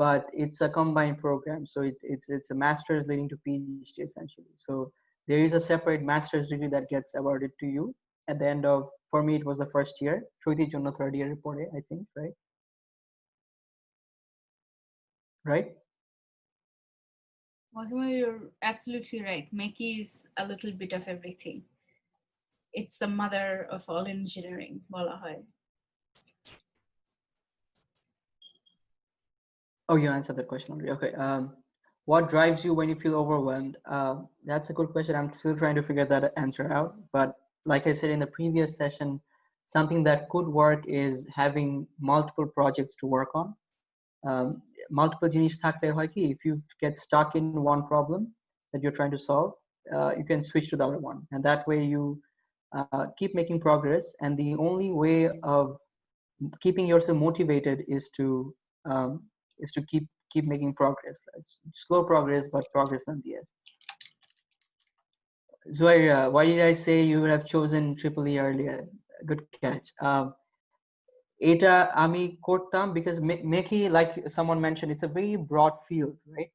but it's a combined program. So it's a master's leading to PhD essentially. So there is a separate master's degree that gets awarded to you at the end of, for me, it was the first year. Shruti Jonno third year report, I think, right? Right? Wasima, you're absolutely right. Meki is a little bit of everything. It's the mother of all engineering, bola hoy. Oh, you answered that question already. Okay. What drives you when you feel overwhelmed? That's a good question. I'm still trying to figure that answer out. But like I said in the previous session, something that could work is having multiple projects to work on. Multiple জিনিস থাকলে হয় কি, if you get stuck in one problem that you're trying to solve, you can switch to the other one, and that way you keep making progress. And the only way of keeping yourself motivated is to keep making progress. Slow progress, but progress nonetheless. Zuhair, why did I say you would have chosen Triple E earlier? Good catch. Eta আমি করতাম because Meki, like someone mentioned, it's a very broad field, right?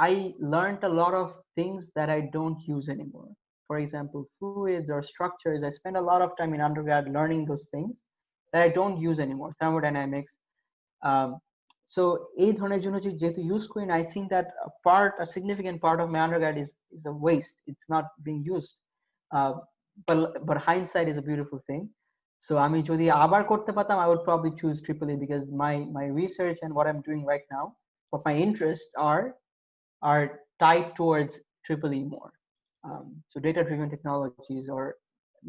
I learned a lot of things that I don't use anymore. For example, fluids or structures. I spent a lot of time in undergrad learning those things that I don't use anymore. Thermodynamics. So এই ধরনের জন্য যেহেতু use করি না, I think that a significant part of my undergrad is a waste. It's not being used. But hindsight is a beautiful thing. So আমি যদি আবার করতে পারতাম, I would probably choose Triple E, because my research and what I'm doing right now, what my interests are tied towards Triple E more. So data-driven technologies, or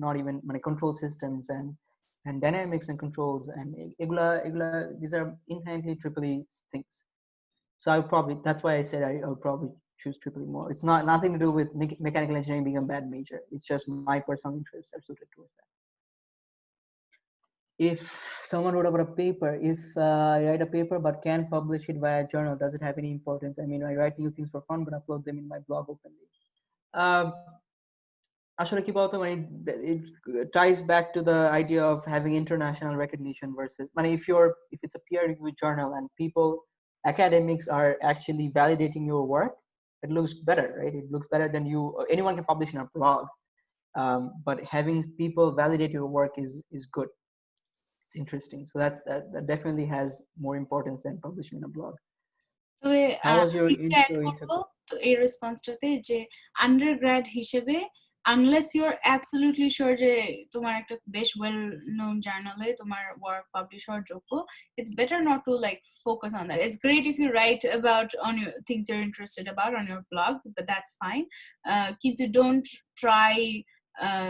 not even control systems and dynamics and controls, and these are inherently Triple E things. So I would probably, that's why I said I would probably choose Triple E more. It's nothing to do with mechanical engineering being a bad major. It's just my personal interests are suited towards that. If someone wrote about a paper, if I write a paper but can't publish it via a journal, does it have any importance? I mean, I write new things for fun but upload them in my blog openly. আসলে কি বলতো, মানে it ties back to the idea of having international recognition versus, মানে if it's a peer-reviewed journal and academics are actually validating your work, it looks better, right? It looks better than anyone can publish in a blog. But having people validate your work is good. It's interesting. So that definitely has more importance than publishing in a blog. How was your intro? তো এই রেসপন্সটাতে যে undergrad হিসেবে, unless you're absolutely sure যে তোমার একটা বেশ well known জার্নালে তোমার ওয়ার্ক পাবলিশ হওয়ার যোগ্য, it's better not to like focus on that. It's great if you write about on your things you're interested about on your blog, but that's fine. কিন্তু don't try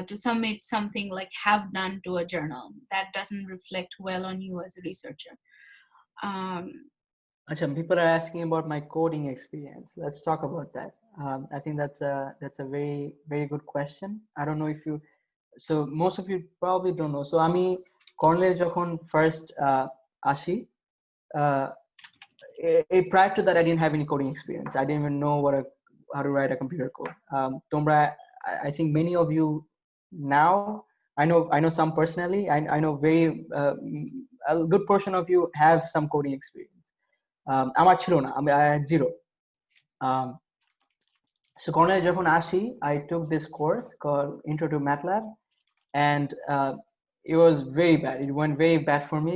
to submit something like have done to a journal. That doesn't reflect well on you as a researcher. Achha, people are asking about my coding experience. Let's talk about that. I think that's a very good question. I don't know if you, so most of you probably don't know. So আমি colonel যখন first আসি, uh, prior to that I didn't have any coding experience. I didn't even know how to write a computer code. তোমরা, I think many of you now, I know some personally. I know a good portion of you have some coding experience. আমার ছিল না, I had zero. Um, so colonel যখন আসি, I took this course called Intro to MATLAB, and it was very bad. It went very bad for me.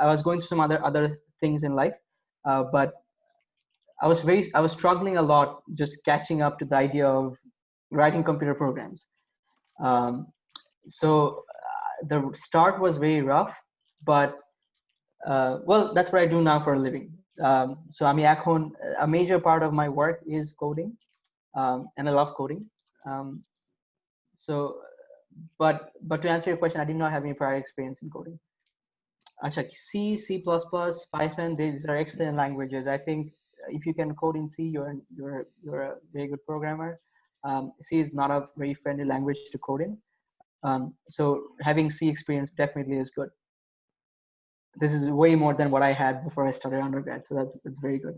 I was going through some other things in life, but I was struggling a lot just catching up to the idea of writing computer programs. Um, so the start was very rough, but well, that's what I do now for a living. So a major part of my work is coding, and I love coding. Um, so, but to answer your question, I did not have any prior experience in coding. Achha, C, C++, Python, these are excellent languages. I think if you can code in C, you're a very good programmer. C is not a very friendly language to code in. So having C experience definitely is good. This is way more than what I had before I started undergrad, so that's very good.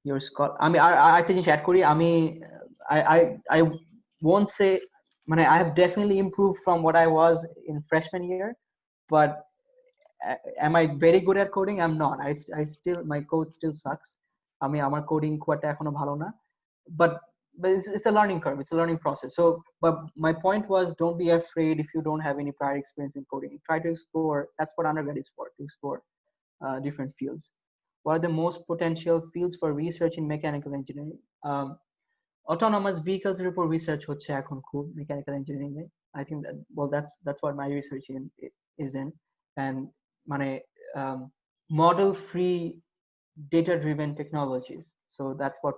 Your Scott, I think chat kori. I won't say, I have definitely improved from what I was in freshman year, but am I very good at coding? I'm not. I still, my code still sucks. Amar coding খুব একটা এখনো ভালো না, but it's a learning curve. It's a learning process. So, but my point was, don't be afraid if you don't have any prior experience in coding. Try to explore. That's what undergrad is for, to explore different fields. What are the most potential fields for research in mechanical engineering? Autonomous vehicles এর উপর research হচ্ছে এখন খুব mechanical engineering A. I think that, well, that's what my research is in, and model free data driven technologies. So that's what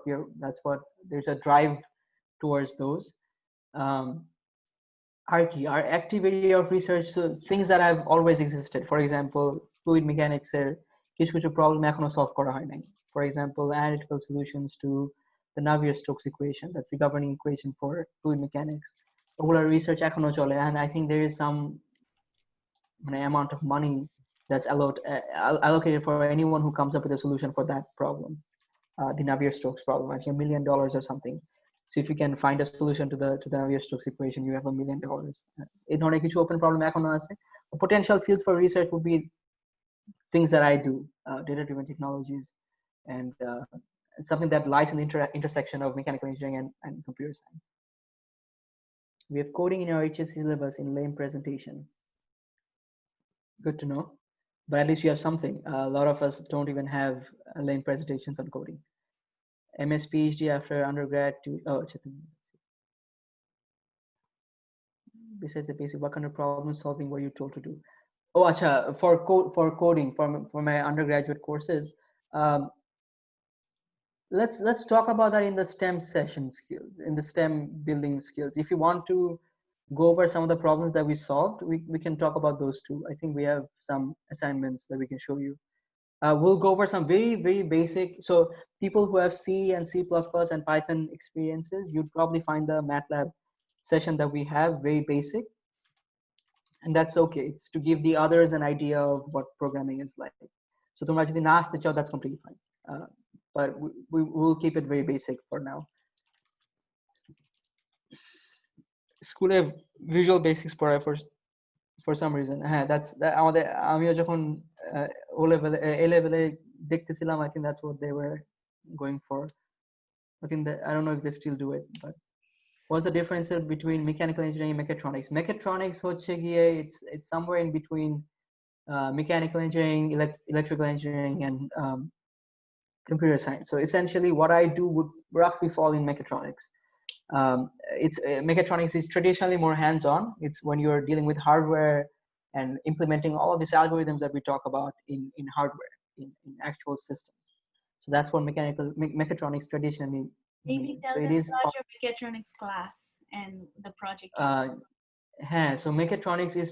there's a drive towards those. Our active area of research, so things that have always existed. For example, fluid mechanics এর কিছু কিছু problem এখনো solve করা হয় নাই. For example, analytical solutions to the Navier-Stokes equation. That's the governing equation for fluid mechanics. Ogular research এখনো চলে, and I think there is some amount of money that's allocated for anyone who comes up with a solution for that problem, the Navier-Stokes problem. I think $1 million or something. So if you can find a solution to the Navier-Stokes equation, you have $1 million. In order to open problem echono ase. Potential fields for research would be things that I do, data-driven technologies, and it's something that lies in the intersection of mechanical engineering and computer science. We have coding in our HSC syllabus in lame presentation. Good to know, but at least you have something. A lot of us don't even have lame presentations on coding. MS PhD after undergrad to besides the basic, what kind of problem solving were you told to do? Oh, acha, for coding for my undergraduate courses. Let's talk about that in the STEM session skills, in the STEM building skills. If you want to go over some of the problems that we solved, we can talk about those too. I think we have some assignments that we can show you. We'll go over some very basic. So people who have C and C++ and Python experiences, you'd probably find the MATLAB session that we have very basic, and that's okay. It's to give the others an idea of what programming is like. So তোমরা যদি না আসতে চাও, that's completely fine. But we will keep it very basic for now. School visual basics for some reason. That's আমাদের আমিও যখন A level দেখতেছিলাম, I think that's what they were going for. I think that, I don't know if they still do it, but what's the difference between mechanical engineering and mechatronics? Mechatronics হচ্ছে গিয়ে, it's somewhere in between mechanical engineering, electrical engineering, and computer science. So essentially what I do would roughly fall in mechatronics. It's mechatronics is traditionally more hands-on. It's when you're dealing with hardware and implementing all of these algorithms that we talk about in hardware, in actual systems. So that's what mechatronics traditionally Maybe means. tell So them it is about your mechatronics class and the project. so mechatronics is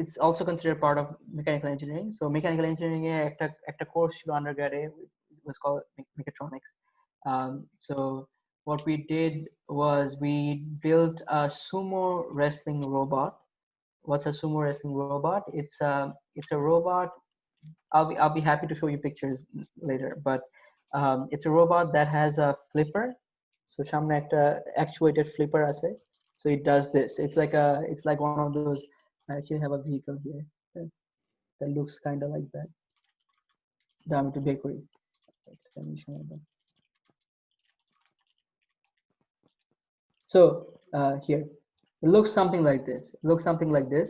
it's also considered part of mechanical engineering. So mechanical engineering একটা course ছিল undergrad it was called mechatronics. So what we did was we built a sumo wrestling robot. What's a sumo wrestling robot? It's a robot. I'll be happy to show you pictures later, but it's a robot that has a flipper. So সামনে একটা actuated flipper আছে. So it does this. It's like one of those. I actually have a vehicle here that looks kind of like that. Down to bakery. So here, it looks something like this. It looks something like this.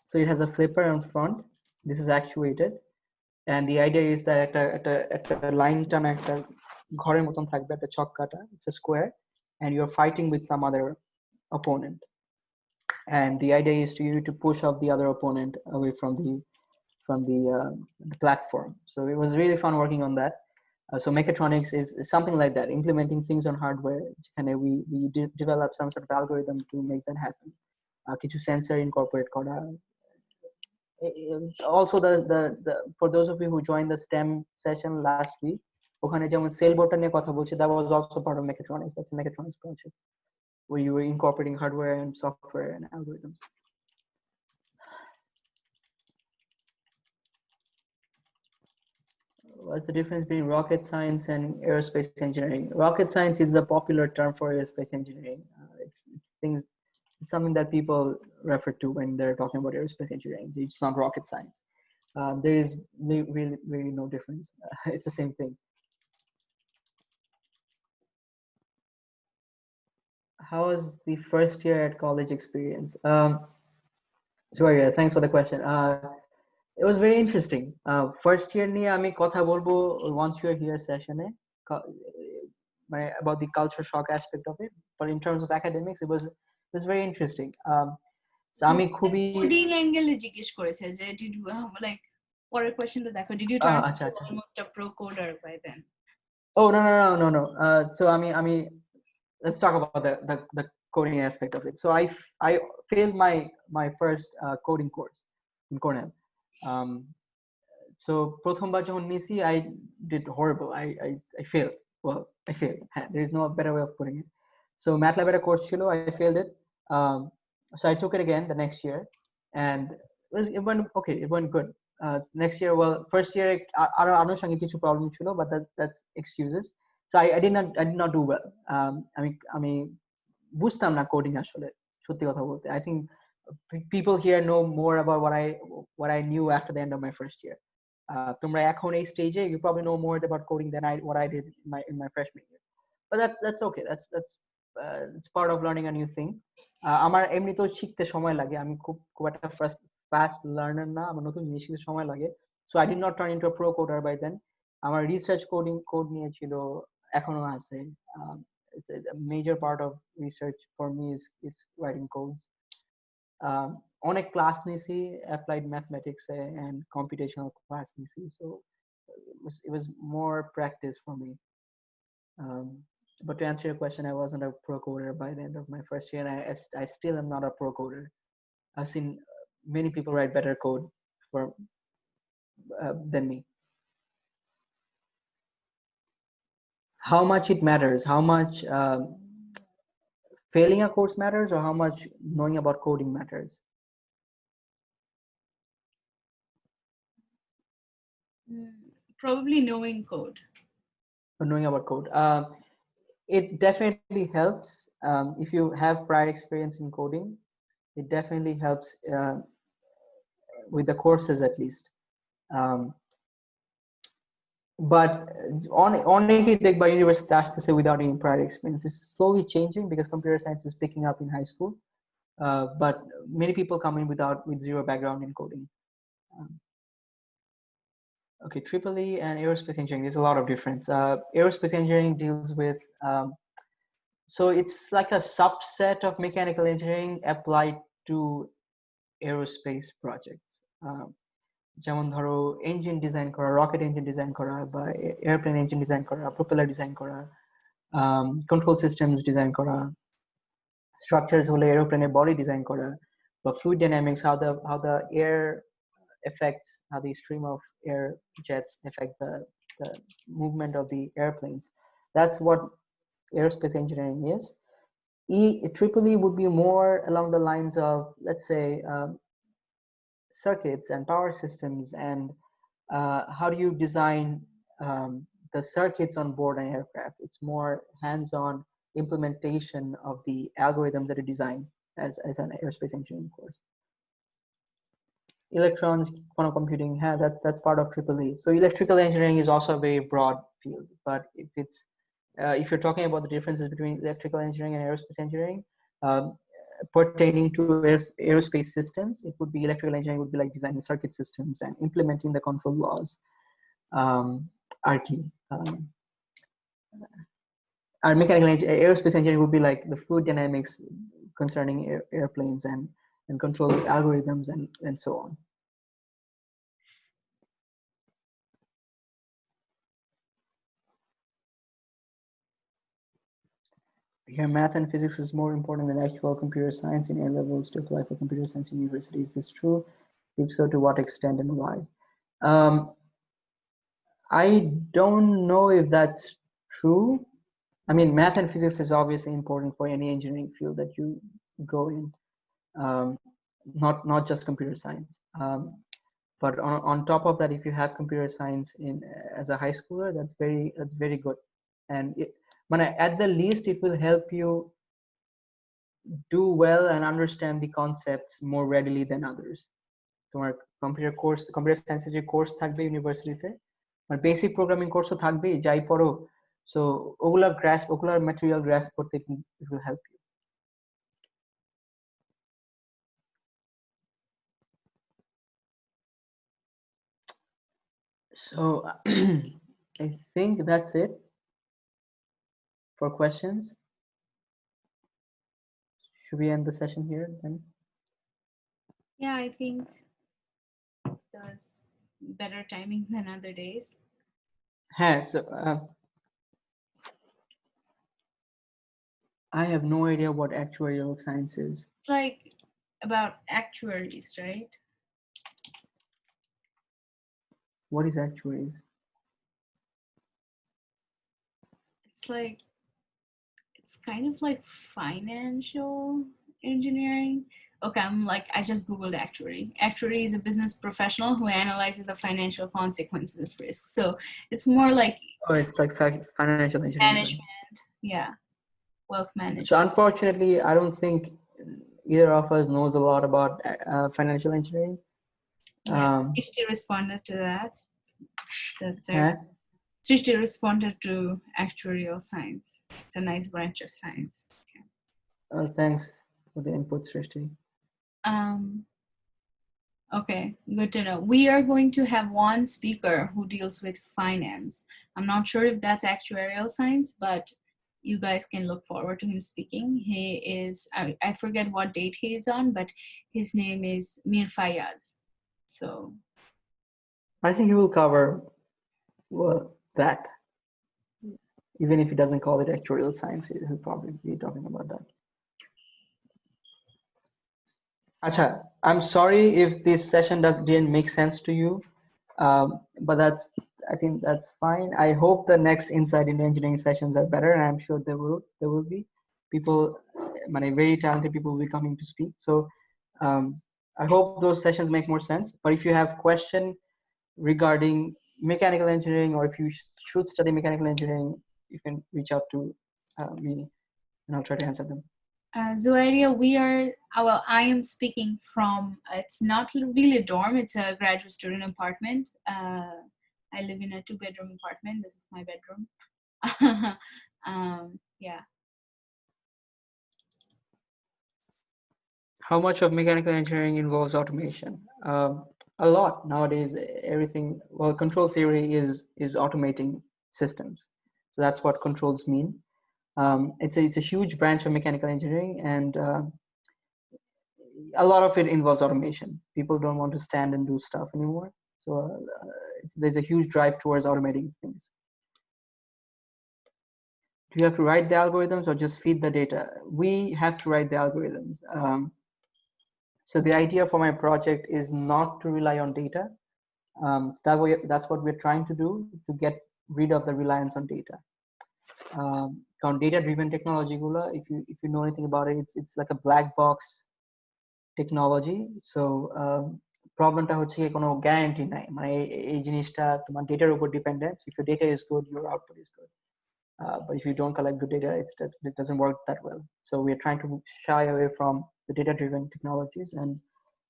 So it has a flipper in front. This is actuated, and the idea is that একটা line টানা একটা ঘরের মতন থাকবে একটা ছক্কাটা. It's a square, and you're fighting with some other opponent. And the idea is to you to push off the other opponent away from the platform. So it was really fun working on that. So mechatronics is something like that, implementing things on hardware. And we develop some sort of algorithm to make that happen. কিছু sensor incorporate করা. Also the for those of you who joined the STEM session last week, ওখানে যেমন sell বোর্ডটা নিয়ে কথা বলছি, that was also part of mechatronics. That's a mechatronics project where you were incorporating hardware and software and algorithms. What's the difference between rocket science and aerospace engineering? Rocket science is the popular term for aerospace engineering. It's something that people refer to when they're talking about aerospace engineering. It's not rocket science. There is really no difference. It's the same thing. How was the first year at college experience? Sorry, thanks for the question. It was very interesting. First year niye ami kotha bolbo once you're here session about the culture shock aspect of it. But in terms of academics, it was very interesting. So ami খুবই coding angle জিজ্ঞেস করেছে যে did like পরের question তো দেখো, did you turn almost a pro coder by then? Oh no. So ami let's talk about the coding aspect of it. So I failed my first coding course in Cornell. So প্রথমবার যখন নিছি I did horrible. I failed. Well, I failed. There is no better way of putting it. So MATLAB era course ছিল, I failed it. So I took it again the next year, and it went okay. It went good. Next year, well, first year আনুষঙ্গিক কিছু problem ছিল, but that's excuses. So I did not do well. আমি বুঝতাম না coding আসলে, সত্যি কথা বলতে. I think people here know more about what I knew after the end of my first year. তোমরা এখন এই stage you probably know more about coding than what I did in my freshman year. But that's okay. That's it's part of learning a new thing. আমার এমনিতেও শিখতে সময় লাগে. আমি খুব একটা fast learner না. আমার নতুন জিনিস শিখতে সময় লাগে. So I did not turn into a pro coder by then. আমার research code নিয়ে ছিল, এখনো আছে. It's a major part of research for me is writing codes. অনেক ক্লাস নিয়েছি applied mathematics and computational class নিয়েছি. So it was more practice for me. But to answer your question, I wasn't a pro coder by the end of my first year, and I still am not a pro coder. I've seen many people write better code than me. How much it matters, how much failing a course matters, or how much knowing about coding matters? Probably knowing code. Knowing about code. It definitely helps if you have prior experience in coding. It definitely helps with the courses at least. But অনেকেই দেখবা university আসতেছে without any prior experience. It's slowly changing because computer science is picking up in high school. But many people come in with zero background in coding. Okay, EEE and aerospace engineering, there's a lot of difference. Aerospace engineering deals with, so it's like a subset of mechanical engineering applied to aerospace projects. যেমন ধরো engine design করা, rocket engine design করা, বা airplane engine design করা, propeller design করা, control systems design করা, structures হলে aeroplane body design করা, but fluid dynamics, how the air affects, how the stream of air jets affect the movement of the airplanes. That's what aerospace engineering is. Triple E would be more along the lines of, let's say, circuits and power systems, and how do you design the circuits on board an aircraft. It's more hands-on implementation of the algorithms that are designed as an aerospace engineering course. Electrons, quantum computing, that's part of Triple E. So electrical engineering is also a very broad field, but if you're talking about the differences between electrical engineering and aerospace engineering, pertaining to aerospace systems, it would be electrical engineering would be like designing circuit systems and implementing the control laws, are key. Our aerospace engineering would be like the fluid dynamics concerning airplanes and control algorithms and so on. Here, math and physics is more important than actual computer science in A levels to apply for computer science in universities. Is this true? If so, to what extent and why? I don't know if that's true. I mean, math and physics is obviously important for any engineering field that you go in, not just computer science. But on top of that, if you have computer science as a high schooler, that's very good. And at the least, it will help you do well and understand the concepts more readily than others. তোমার computer science যে course থাকবে ইউনিভার্সিটিতে, আর basic programming কোর্সও থাকবে, যাই পড়ো, so ওগুলার material grasp করতে it will help you. So I think that's it for questions. Should we end the session here then? Yeah, I think there's better timing than other days. So I have no idea what actuarial science is. It's like about actuaries, right? What is actuaries? It's kind of like financial engineering. Okay, I just Googled actuary. Actuary is a business professional who analyzes the financial consequences of risk. So it's more like it's like financial engineering. Management, yeah, wealth management. So unfortunately, I don't think either of us knows a lot about financial engineering. Srishti responded to that. That's it. Srishti responded to actuarial science. It's a nice branch of science. Okay. Thanks for the input, Srishti. Okay, good to know. We are going to have one speaker who deals with finance. I'm not sure if that's actuarial science, but you guys can look forward to him speaking. He is, I forget what date he is on, but his name is Mir Fayaz. So I think he will cover that. Even if he doesn't call it actuarial science, he'll probably be talking about that. Acha, I'm sorry if this session didn't make sense to you, but I think that's fine. I hope the next Insight into Engineering sessions are better, and I'm sure there will be people, very talented people will be coming to speak. So I hope those sessions make more sense. But if you have questions regarding mechanical engineering, or if you should study mechanical engineering, you can reach out to me, and I'll try to answer them. Zuairia, I am speaking from, it's not really a dorm, it's a graduate student apartment. I live in a 2-bedroom apartment. This is my bedroom. Yeah. How much of mechanical engineering involves automation? A lot nowadays. Everything, well, control theory is automating systems. So that's what controls mean. It's a huge branch of mechanical engineering, and a lot of it involves automation. People don't want to stand and do stuff anymore. So there's a huge drive towards automating things. Do you have to write the algorithms or just feed the data? We have to write the algorithms. So the idea for my project is not to rely on data. That's what we're trying to do, to get rid of the reliance on data. কারণ data-driven technology গুলো, if you know anything about it, it's like a black box technology. So প্রবলেমটা হচ্ছে কি কোনো guarantee নাই, মানে এই জিনিসটা তোমার ডেটার উপর dependent. If your data is good, your output is good. But if you don't collect good data, it doesn't work that well. So we are trying to shy away from the data-driven technologies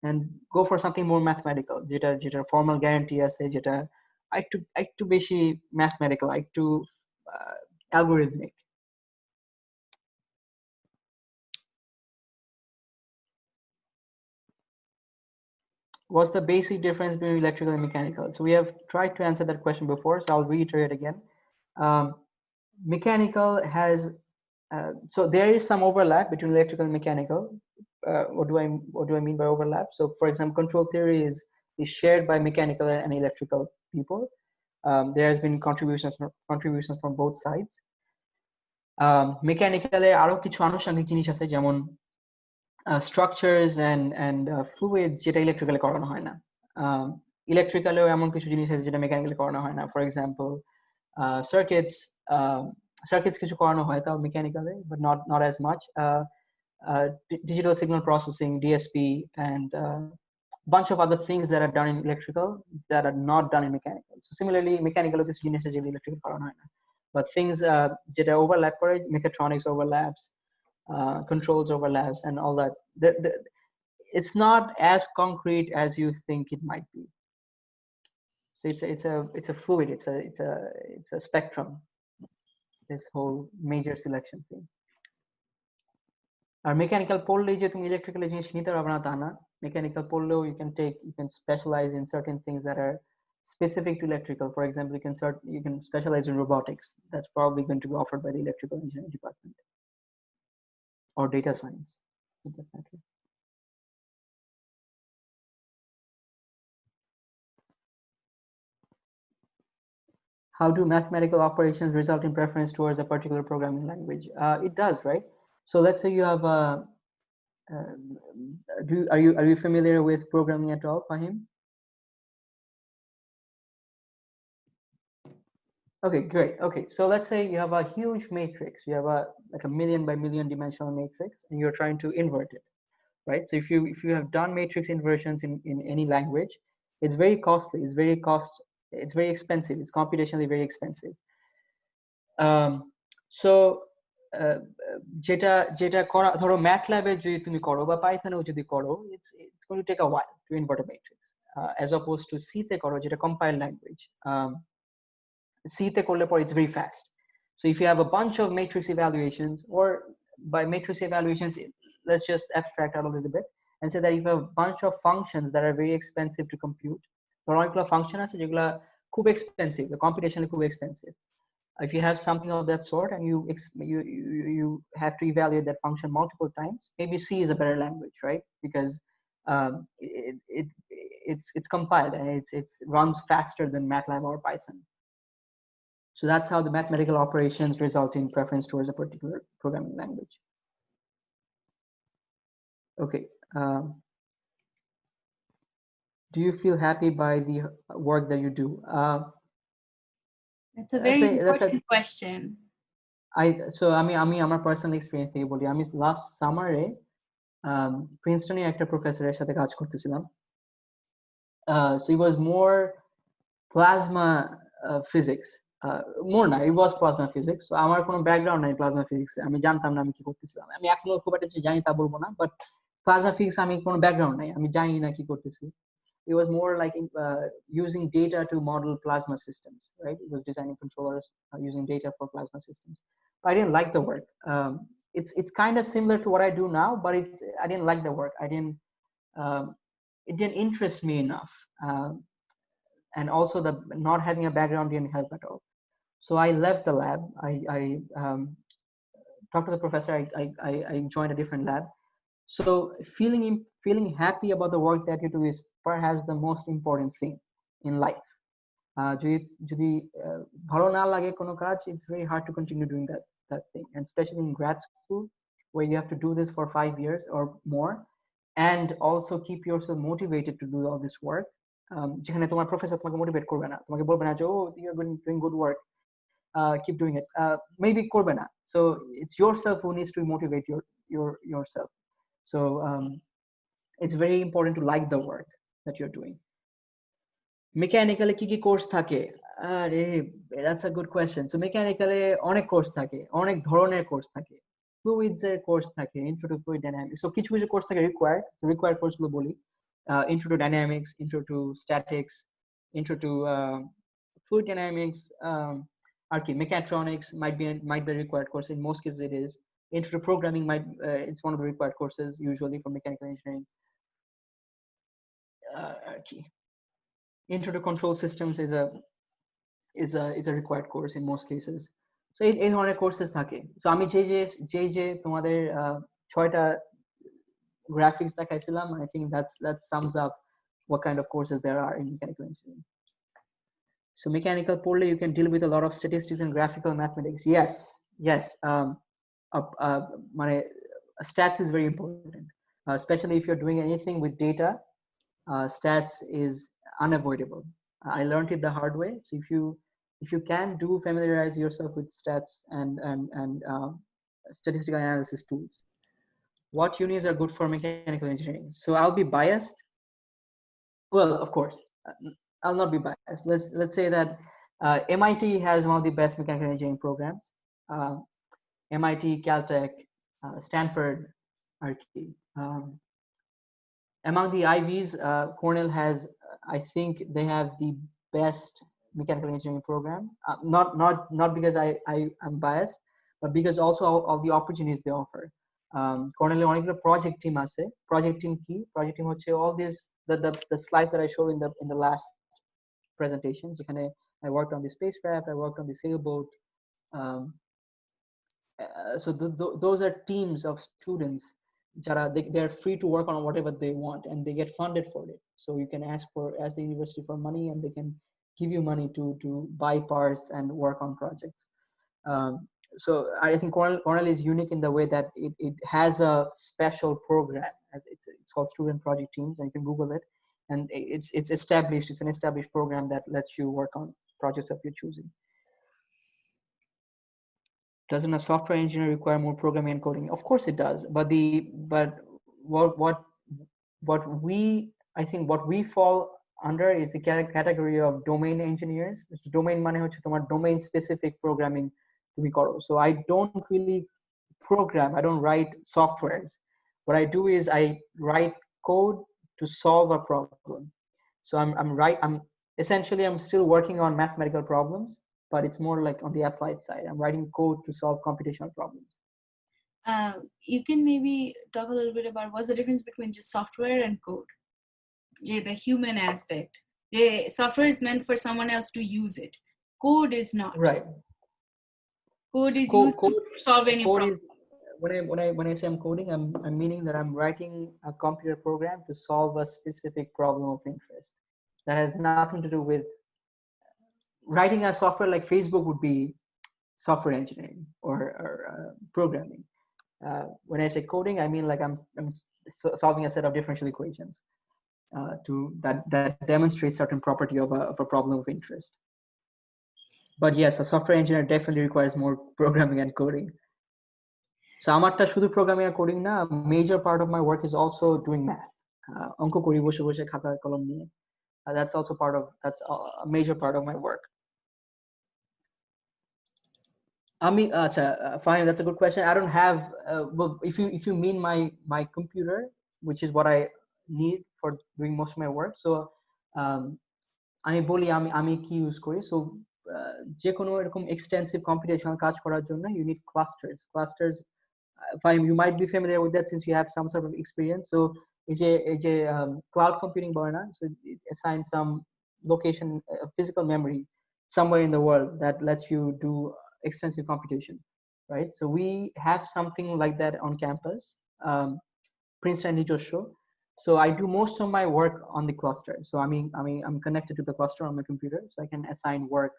and go for something more mathematical. যেটা formal guarantee আছে, যেটা একটু বেশি mathematical, একটু algorithmic. What's the basic difference between electrical and mechanical? So we have tried to answer that question before, so I'll reiterate again. Mechanical has so there is some overlap between electrical and mechanical. What do I mean by overlap? So for example, control theory is shared by mechanical and electrical people. There has been contributions from both sides. Mechanical আরো কিছু আনুষঙ্গিক জিনিস আছে, যেমন structures and fluids, যেটা electrically করানো হয় না. ইলেকট্রিক্যালেও এমন কিছু জিনিস আছে যেটা মেকানিক্যালি করানো হয় না. ফর এক্সাম্পল circuits কিছু করানো হয় তাও mechanically, but not as much. Digital signal processing, DSP, and bunch of other things that are done in electrical that are not done in mechanical. So similarly, mechanical কিছু জিনিস আছে যেগুলো electrical করানো হয় না, but things যেটা overlap করে, mechatronics overlaps, controls overlaps, and all that. It's not as concrete as you think it might be. So it's a fluid. It's a spectrum. This whole major selection thing. R mechanical পড়লেই যে তুমি electrical জিনিস নিতে পারবে না তা না. Mechanical পড়লেও you can specialize in certain things that are specific to electrical. For example, you can specialize in robotics. That's probably going to be offered by the electrical engineering department or data science. Definitely. How do mathematical operations result in preference towards a particular programming language? It does, right? So let's say you have a are you familiar with programming at all, Fahim? Okay, great. Okay, so let's say you have a huge matrix. You have like a million by million dimensional matrix, and you're trying to invert it, right? So if you have done matrix inversions in any language, it's very costly. It's very expensive. It's computationally very expensive. So যেটা করা, ধরো ম্যাটল্যাবে যদি তুমি করো বা পাইথনেও যদি করো, it's going to take a while to invert a matrix, as opposed to C তে করো, যেটা compiled language. C তে করলে পরে it's very fast. So if you have a bunch of matrix evaluations, or by matrix evaluations, let's just abstract out a little bit and say that you have a bunch of functions that are very expensive to compute. So অনেকগুলো function আছে যেগুলা খুব expensive, the computation is খুব expensive. If you have something of that sort and you have to evaluate that function multiple times, maybe C is a better language, right? Because it's compiled and it runs faster than MATLAB or Python. So that's how the mathematical operations result in preference towards a particular programming language. Okay. Do you feel happy by the work that you do? That's a very important question. আমি আমার personal experience থেকে বলি. আমি last সামারে প্রিন্সটনে একটা প্রফেসরের সাথে কাজ করতেছিলাম. So it was more plasma physics. More না, it was plasma physics. So আমার কোনো ব্যাকগ্রাউন্ড নাই প্লাজমা ফিজিক্সে. আমি জানতাম না আমি কি করতেছিলাম. আমি এখনো খুব একটা জানি তা বলবো না, বাট প্লাজমা ফিজিক্স আমি কোনো ব্যাকগ্রাউন্ড নাই, আমি জানি না কি করতেছি. It was more like using data to model plasma systems, right? It was designing controllers using data for plasma systems. But I didn't like the work. It's kind of similar to what I do now, but I didn't like the work. It didn't interest me enough, and also the not having a background didn't help at all. So I left the lab. I talked to the professor. I joined a different lab. So feeling happy about the work that you do is perhaps the most important thing in life. যদি ভালো না লাগে কোনো কাজ, it's very hard to continue doing that thing, and especially in grad school where you have to do this for 5 years or more. and also keep yourself motivated to do all this work. যেখানে তোমার professor তোমাকে motivate করবে না, তোমাকে বলবে না যে oh you are doing good work, keep doing it, maybe করবে না. So it's yourself who needs to motivate yourself. So it's very important to like the work that you're doing. মেকানিক্যালে কি কি কোর্স থাকে? আরে that's a good question. So মেকানিক্যালে অনেক course থাকে, অনেক ধরনের কোর্স থাকে। ফ্লুইডস এর কোর্স থাকে, intro to fluid dynamics. So কিছু কিছু কোর্স থাকে রিকোয়ার্ড, সো রিকোয়ার্ড কোর্সগুলো বলি, intro to dynamics, intro to statics, intro to fluid dynamics, আর কি mechatronics might be a required course. In most cases it is. Intro to programming might it's one of the required courses usually for mechanical engineering. আর কি intro to control systems is a required course in most cases. So এই ধরনের courses থাকে। So আমি যে তোমাদের 6টা graphics দেখাইছিলাম, I think that sums up what kind of courses there are in mechanical engineering. So mechanical poorly, you can deal with a lot of statistics and graphical mathematics. Yes. Stats is very important, especially if you're doing anything with data. Stats is unavoidable. I learned it the hard way. So if you can familiarize yourself with stats and statistical analysis tools. What unis are good for mechanical engineering? So I'll be biased. Well, of course, I'll not be biased. Let's say that MIT has one of the best mechanical engineering programs. MIT, Caltech, Stanford, among the Ivies, Cornell has, I think they have the best mechanical engineering program. Not because I'm biased, but because also of the opportunities they offer. Cornell অনেকগুলো project team আছে. Project team কি? Project team হচ্ছে all this the slides that I showed in the last presentation. যেখানে I worked on the spacecraft, I worked on the sailboat. So those are teams of students. They're free to work on whatever they want, and they get funded for it. So you can ask the university for money, and they can give you money to buy parts and work on projects. So I think Cornell is unique in the way that it has a special program. It's called Student Project Teams, and you can Google it. And it's established. It's an established program that lets you work on projects of your choosing. Doesn't a software engineer require more programming and coding? Of course it does. But what we fall under is the category of domain engineers. It's domain মানে হচ্ছে তোমার domain specific programming তুমি করো. So I don't really program. I don't write softwares. What I do is I write code to solve a problem. So I'm essentially still working on mathematical problems, but it's more like on the applied side. I'm writing code to solve computational problems. You can maybe talk a little bit about what's the difference between just software and code, the human aspect. The software is meant for someone else to use it. Code is not. Right. Code is used to solve any problem. When I say I'm coding, I'm meaning that I'm writing a computer program to solve a specific problem of interest. That has nothing to do with writing a software like Facebook would be software engineering or programming. When I say coding, I mean like I'm solving a set of differential equations that demonstrate certain property of a problem of interest. But yes, a software engineer definitely requires more programming and coding. So আমারটা শুধু programming and coding না, a major part of my work is also doing math. অঙ্ক করি বসে বসে খাতা কলম নিয়ে. That's a major part of my work. Fine, that's a good question. I don't have well, if you mean my computer, which is what I need for doing most of my work. So আমি বলি আমি কি use করি. So যে কোনো এরকম extensive computational কাজ করার জন্য you need clusters. Fine, you might be familiar with that since you have some sort of experience. So এই যে cloud computing বলে না, so it assigns some location, physical memory somewhere in the world that lets you do extensive computation, right? So we have something like that on campus, Princeton নিজস্ব. So I do most of my work on the cluster. So I'm connected to the cluster on my computer, so I can assign work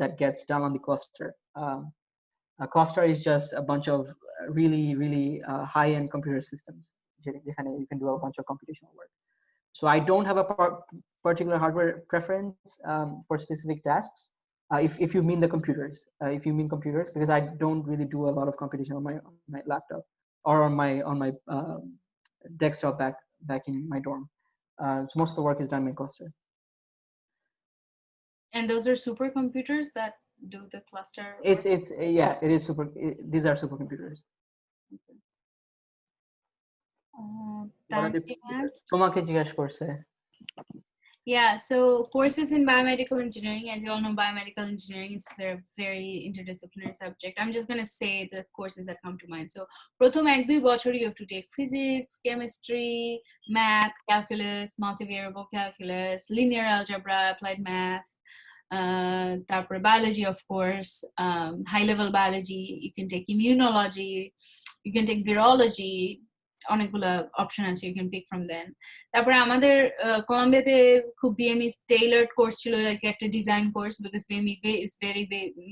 that gets done on the cluster. A cluster is just a bunch of really high-end computer systems. যেখানে you can do a bunch of computational work. So I don't have a particular hardware preference for specific tasks. If you mean the computers, if you mean computers, because I don't really do a lot of computation on my laptop or on my desktop back in my dorm. So most of the work is done in cluster. And those are supercomputers that do the cluster work? It's yeah, it is these are supercomputers. তোমাকে জিজ্ঞেস করছে. Yeah, so courses in biomedical engineering, as you all know, biomedical engineering is a very interdisciplinary subject. I'm just going to say the courses that come to mind. So prothom 1-2 বছর you have to take physics, chemistry, math, calculus, multivariable calculus, linear algebra, applied math, তারপরে biology, of course, high level biology. You can take immunology, you can take virology, অনেকগুলো option আছে, you can pick from then. তারপরে আমাদের কলম্বিয়াতে খুব BME tailored course ছিল, like একটা design course, because BME is very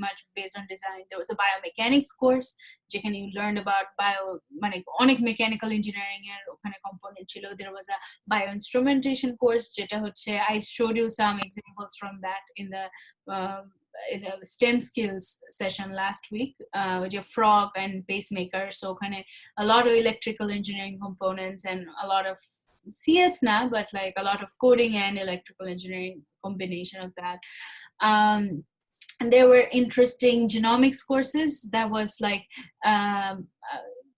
much based on design. There was a biomechanics course যেখানে you learned about মানে অনেক mechanical engineering এর ওখানে component ছিল. There was a bioinstrumentation course যেটা হচ্ছে, I showed you some examples from that in the STEM skills session last week, with your frog and pacemaker. So kind of a lot of electrical engineering components and a lot of CS now, but like a lot of coding and electrical engineering combination of that. And there were interesting genomics courses that was like,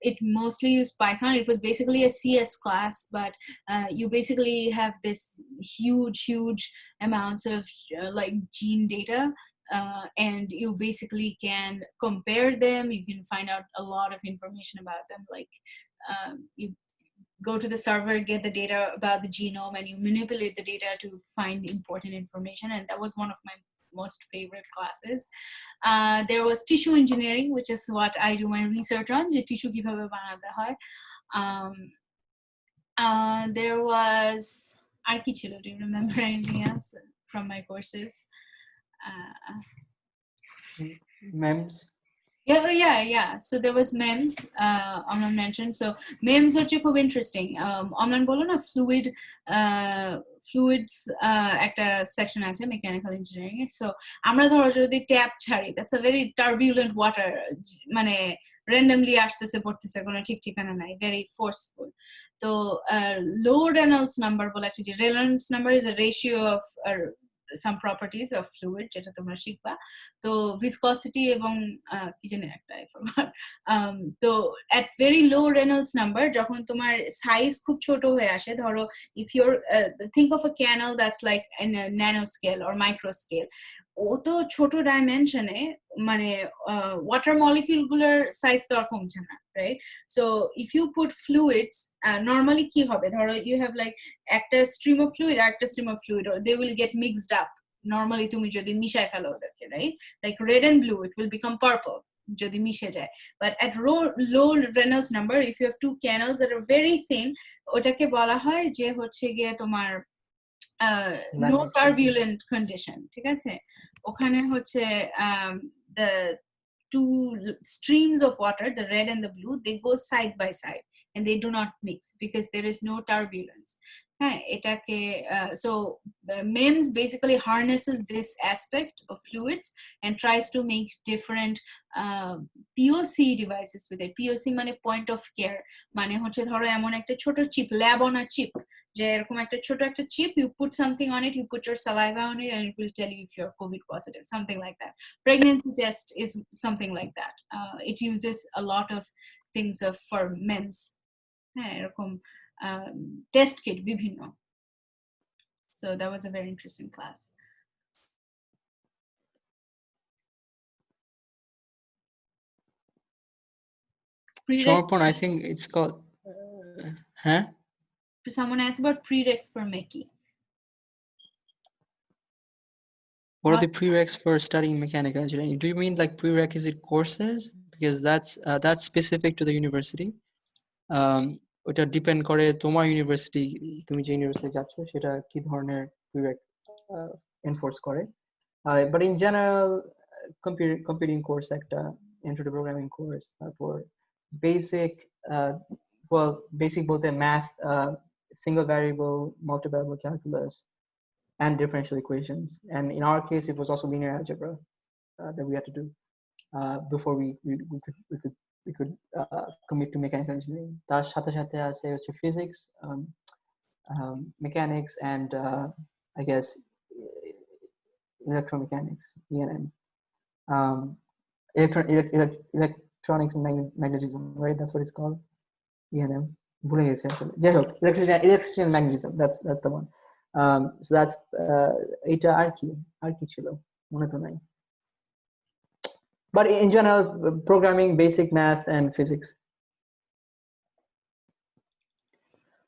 it mostly used Python. It was basically a CS class, but you basically have this huge amounts of like gene data, and you basically can compare them. You can find out a lot of information about them. Like you go to the server, get the data about the genome, and you manipulate the data to find important information. And that was one of my most favorite classes. There was tissue engineering, which is what I do my research on, যে tissue কিভাবে বানাতে হয়. There was আর কি ছিল? Do you remember anything else from my courses? MEMS. Yeah. So there was MEMS, Amlan mentioned. So MEMS হচ্ছে খুব interesting. Amlan বলো না fluids একটা section আছে mechanical engineering. So আমরা ধরো যদি ট্যাপ ছাড়ি, that's a very turbulent water, মানে randomly আসতেছে পড়তেছে, কোনো ঠিক ঠিকানা নাই, very forceful. তো low Reynolds number বলে একটা, যে Reynolds number is a ratio of some properties of fluid, যেটা তোমরা শিখবা. তো viscosity এবং কি জানি একটা, I forgot. তো at very low Reynolds number, যখন তোমার size খুব ছোট হয়ে আসে, ধরো if you're think of a canal that's like in a nanoscale or micro scale, ও তো ছোট ডাইমেনশনে, মানে ওয়াটার মলিকিউল গুলোর সাইজ তো আর কমছে না, right? So if you put fluids, normally কি হবে, ধরো ইউ হ্যাভ লাইক একটা স্ট্রিম অফ ফ্লুইড আর একটা stream of fluid, they will get mixed up normally, তুমি যদি মিশায় ফেলো ওদেরকে, right? Like red and blue, it will become purple যদি মিশে যায়. But at low Reynolds number, if you have two canals that are very thin, ওটাকে বলা হয় যে হচ্ছে গিয়ে তোমার no turbulent condition, ঠিক আছে? ওখানে হচ্ছে the two streams of water, the red and the blue, they go side by side and they do not mix because there is no turbulence. এটাকে so MEMS basically harnesses this aspect of fluids and tries to make different POC devices with it. POC মানে point of care, মানে হচ্ছে ধরো এমন একটা ছোট chip, lab on a chip, যে এরকম একটা ছোট একটা chip, you put something on it, you put your saliva on it, and it will tell you if you're COVID positive, something like that. Pregnancy test is something like that. It uses a lot of things for MEMS. এরকম test kit বিভিন্ন. So that was a very interesting class. Sharpon, I think it's called. Someone asked about prereqs for Meki. What are the prereqs for studying mechanical engineering? Do you mean like prerequisite courses? Because that's specific to the university. ওটা depend করে তোমার university, তুমি যে university যাচ্ছ সেটা কি ধরনের প্রিরেক enforce করে। But in general computing course একটা, ইন্ট্রো টু প্রোগ্রামিং কোর্স, তারপর basic well, basic both the math, single variable, multivariable calculus, and differential equations. And in our case, it was also linear algebra that we had to do before we could commit to mechanical engineering. তার সাথে সাথে আছে হচ্ছে physics, mechanics, and I guess electromechanics, E&M, electronics and magnetism, right? That's what it's called, E&M. ভুলে গেছি আসলে। যাই হোক, electricity and magnetism, that's the one. So that's এটা আর কি ছিল মনে তো নাই। But in general, programming, basic math, and physics.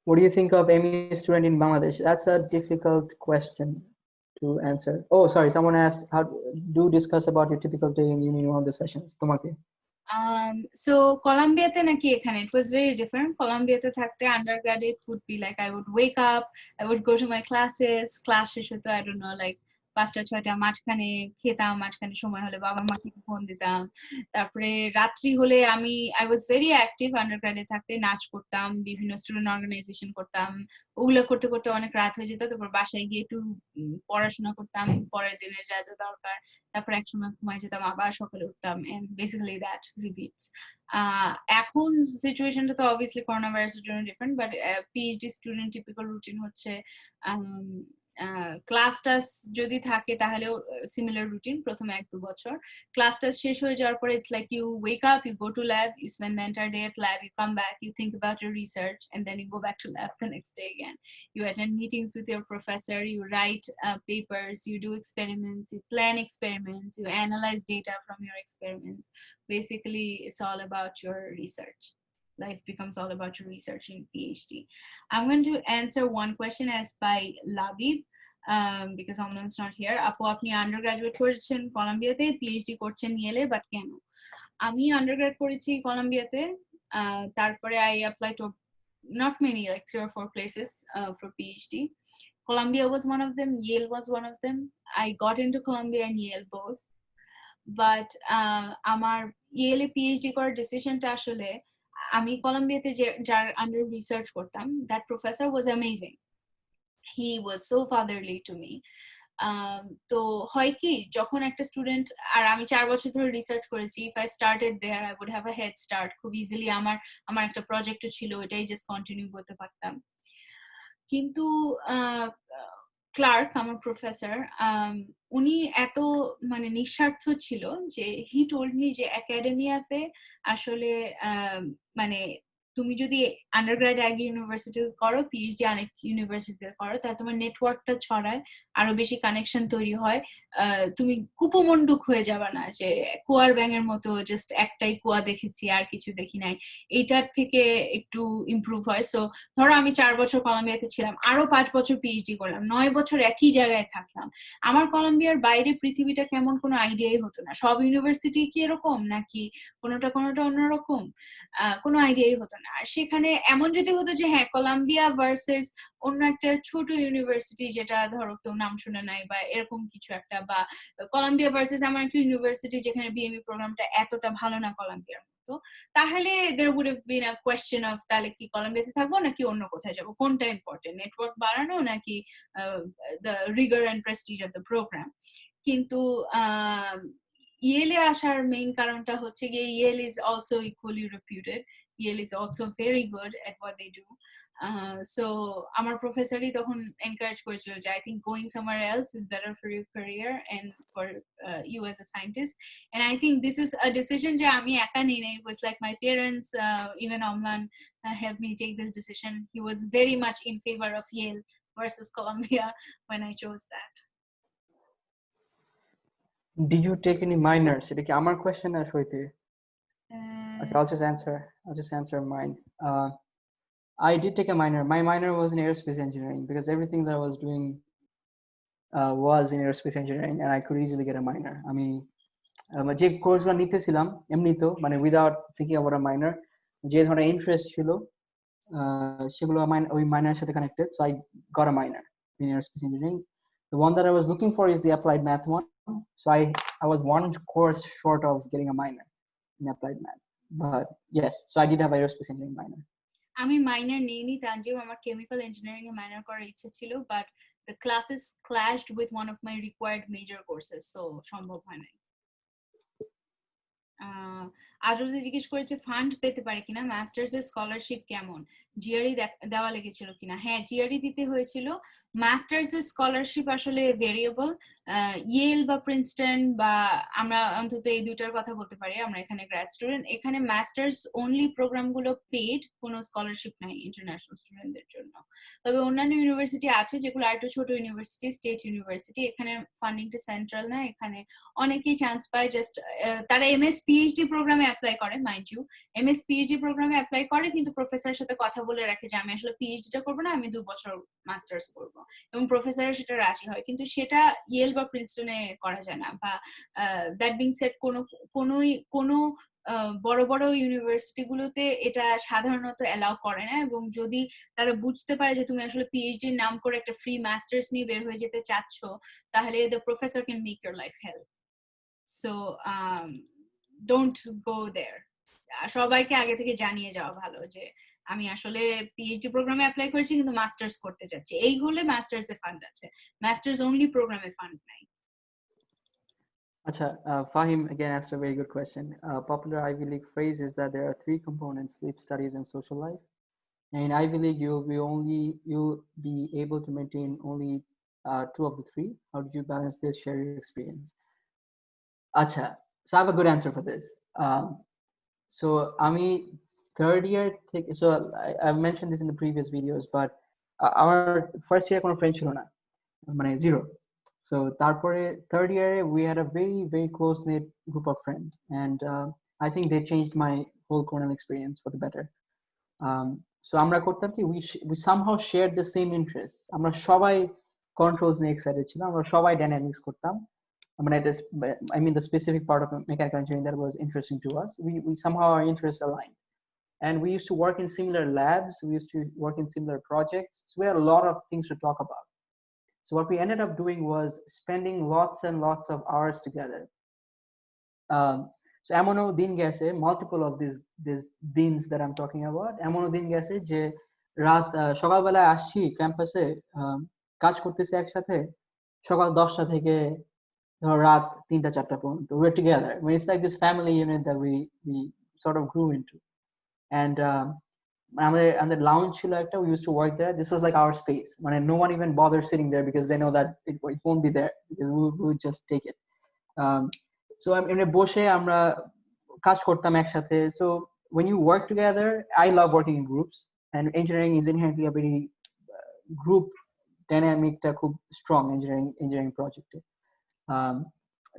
What do you think of ME student in Bangladesh? That's a difficult question to answer. Oh, sorry, someone asked, how do discuss about your typical day in uni in one of the sessions? Tomake. So Columbia te naki ekhane, it was very different. Columbia te thakte undergrad, it would be like I would wake up, I would go to my classes, class shesh hoto, I don't know, like 5টা 6টা, মাঝখানে খেতাম, মাঝখানে সময় হলে বাবা মাকে phone দিতাম, তারপরে রাত্রি হলে আমি I was very active undergrad এ থাকতে, নাচ করতাম, বিভিন্ন স্টুডেন্ট অর্গানাইজেশন করতাম, ওগুলো করতে করতে অনেক রাত হয়ে যেত, তারপর বাসায় গিয়ে একটু পড়াশোনা করতাম, পরের দিনের যা যা দরকার, তারপর এক সময় ঘুমাই যেতাম, আবার সকালে উঠতাম, and basically that repeats. এখন সিচুয়েশনটা তো obviously করোনা ভাইরাসের জন্য different, but PhD student typical routine হচ্ছে ক্লাস টাস যদি থাকে তাহলেও সিমিলার রুটিন প্রথম 1-2 বছর, ক্লাস টাস শেষ হয়ে যাওয়ার পরে it's like you wake up, you go to lab, you spend the entire day at lab, you come back, you think about your research, and then you go back to lab the next day again. You attend meetings with your professor, you write papers, you do experiments, you plan experiments, you analyze data from your experiments. Basically, it's all about your research. Life becomes all about your research in PhD. I'm going to answer one question asked by Labib, because Omlan's not here. Apu apni undergraduate করেছেন কলাম্বিয়াতে, PhD করছেন ইয়েলে, but কেন? আমি undergrad করেছি কলাম্বিয়াতে, তারপরে I applied to not many, like 3 or 4 places for PhD. Columbia was one of them, Yale was one of them. I got into Columbia and Yale both. But আমার ইয়েলে PhD করার ডিসিশনটা আসলে, আমি কলাম্বিয়াতে যার আন্ডার রিসার্চ করতাম, that professor was amazing. He was so fatherly to me. তো হয় কি, যখন একটা স্টুডেন্ট, আর আমি 4 বছর ধরে রিসার্চ করেছি, if I started there I would have a head start খুব ইজিলি, আমার একটা প্রজেক্টও ছিল, এটাই জাস্ট কন্টিনিউ করতে পারতাম। কিন্তু ক্লার্ক আমার প্রফেসর, উনি এত মানে নিঃস্বার্থ ছিল যে হি টোল্ড মি যে একাডেমিয়াতে আসলে মানে তুমি যদি আন্ডারগ্রেড এক ইউনিভার্সিটিতে করো, PhD অনেক ইউনিভার্সিটিতে করো, তাহলে তোমার নেটওয়ার্কটা ছড়ায়, আরো বেশি কানেকশন তৈরি হয়, তুমি কুপমন্ডুক হয়ে যাবে না যে কুয়ার ব্যাঙের মতো জাস্ট একটাই কুয়া দেখেছি আর কিছু দেখি নাই, এইটার থেকে একটু ইমপ্রুভ হয়। সো ধরো আমি 4 বছর কলম্বিয়াতে ছিলাম, আরো 5 বছর PhD করলাম, 9 বছর একই জায়গায় থাকলাম, আমার কলম্বিয়ার বাইরে পৃথিবীটা কেমন কোনো আইডিয়াই হতো না, সব ইউনিভার্সিটি কি এরকম নাকি কোনোটা অন্যরকম, কোনো আইডিয়াই হতো না। আর সেখানে এমন যদি হতো যে হ্যাঁ কলাম্বিয়া ভার্সেস অন্য একটা ছোট ইউনিভার্সিটি যেটা ধরো কেউ নাম শুনে নাই বা এরকম কিছু একটা, বা কলাম্বিয়া ভার্সেস আমার একটা ইউনিভার্সিটি যেখানে BME প্রোগ্রামটা এতটা ভালো না কলাম্বিয়ার মতো, তাহলে there would have been a question of তাহলে কি কলাম্বিয়াতে থাকবো নাকি অন্য কোথায় যাবো, কোনটা ইম্পর্টেন্ট, নেটওয়ার্ক বাড়ানো নাকি the rigor and prestige of the program. কিন্তু ইয়েলে আসার মেইন কারণটা হচ্ছে গিয়ে Yale is also equally reputed. Yale is also very good at what they do. So আমার প্রফেসরই তখন এনকারেজ করেছিল যে I think going somewhere else is better for your career and for you as a scientist. And I think this is a decision যে আমি একা নিই নাই. It was like my parents, even Omlan helped me take this decision. He was very much in favor of Yale versus Columbia when I chose that. Did you take any minors? এটা কি আমার question না সইতে? Okay, I'll just answer mine. I did take a minor. My minor was in aerospace engineering because everything that I was doing was in aerospace engineering, and I could easily get a minor. I mean, যে কোর্সগুলো নিতেছিলাম এমনিতেও মানে without thinking about a minor, যে ধরনের interest ছিল সেগুলো ওই মাইনরের সাথে connected, so I got a minor in aerospace engineering. The one that I was looking for is the applied math one, so I was one course short of getting a minor in applied math. But yes, so I did have aerospace engineering minor. আমি minor নিইনি তানজিম, আমার chemical engineering এ minor করার ইচ্ছা ছিল, but the classes clashed with one of my required major courses, so সম্ভব হয় নাই। আদ্রতে জিজ্ঞেস করেছে ফান্ড পেতে পারে কিনা, মাস্টার্স এর স্কলারশিপ কেমন, জিআরই দেওয়া লেগেছিল কিনা। হ্যাঁ, জিআরই দিতে হয়েছিল। মাস্টার্স এর স্কলারশিপ আসলে ভেরিয়েবল। ইয়েল বা প্রিন্সটন বা আমরা অন্তত এই দুইটার কথা বলতে পারি, আমরা এখানে গ্র্যাড স্টুডেন্ট। এখানে মাস্টার্স অনলি প্রোগ্রাম গুলো পেইড, কোনো স্কলারশিপ নাই ইন্টারন্যাশনাল স্টুডেন্টদের জন্য। তবে অন্যান্য ইউনিভার্সিটি আছে যেগুলো আরেকটু ছোট ইউনিভার্সিটি, স্টেট ইউনিভার্সিটি, এখানে ফান্ডিংটা সেন্ট্রাল না, এখানে অনেকেই চান্স পায়। জাস্ট তারা এমএস পিএইচডি প্রোগ্রামে অ্যাপ্লাই করে, মাইন্ড ইউ, এমএস পিএইচডি প্রোগ্রামে অ্যাপ্লাই করে, কিন্তু প্রফেসরের সাথে কথা বলে রাখে যে আমি আসলে পিএইচডিটা করবো না, আমি 2 বছর মাস্টার্স করবো, এবং প্রফেসরের সেটা রাজি হয়। কিন্তু সেটা ইয়েল বা প্রিন্সটনে করা যায় না। বা দ্যাট বিং সেড কোনো বড় বড় ইউনিভার্সিটি গুলোতে এটা সাধারণত অ্যালাউ করে না, এবং যদি তারা বুঝতে পারে যে তুমি আসলে পিএইচডির নাম করে একটা ফ্রি মাস্টার্স নিয়ে বের হয়ে যেতে চাচ্ছ, তাহলে the professor can make your life hell. So don't go there. সবাইকে আগে থেকে জানিয়ে যাওয়া ভালো যে আমি আসলে পিএইচডি প্রোগ্রামে অ্যাপ্লাই করেছি কিন্তু মাস্টার্স করতে যাচ্ছি, এই হলে মাস্টার্স এ ফান্ড আছে, মাস্টার্স অনলি প্রোগ্রামে ফান্ড নাই। Acha, Fahim again asked a very good question. Popular Ivy League phrase is that there are three components: sleep, studies, and social life. And in Ivy League, you'll be able to maintain only two of the three. How did you balance this? Share your experience. Acha, so I have a good answer for this. So আমি third year থেকে, so I've mentioned this in the previous videos, but our first year কোনো friend ছিল না, মানে zero. So তারপরে third year we had a very very close knit group of friends, and I think they changed my whole Cornell experience for the better. So আমরা করতাম কি, we somehow shared the same interests. আমরা সবাই controls নিয়ে excited ছিলাম, আমরা সবাই dynamics করতাম। I mean the specific part of mechanical engineering that was interesting to us. We somehow our interests aligned, and we used to work in similar labs. We used to work in similar projects. So we had a lot of things to talk about. So what we ended up doing was spending lots and lots of hours together. So এমনও দিন গেছে, multiple of these দিনস that I'm talking about, এমনও দিন গেছে যে রাত সকালবেলায় আসছি ক্যাম্পাসে, কাজ করতেছি একসাথে সকাল 10টা থেকে ধর রাত 3টা 4টা পর্যন্ত, we're together. I mean, it's like this family unit that we sort of grew into. And আমাদের লাউঞ্জ ছিল একটা, we used to work there. This was like our space. মানে no one even bothered sitting there because they know that it won't be there, because we would just take it. So এমনি বসে আমরা কাজ করতাম একসাথে. So when you work together, I love working in groups, and engineering is inherently a very group dynamic টা খুব strong engineering project.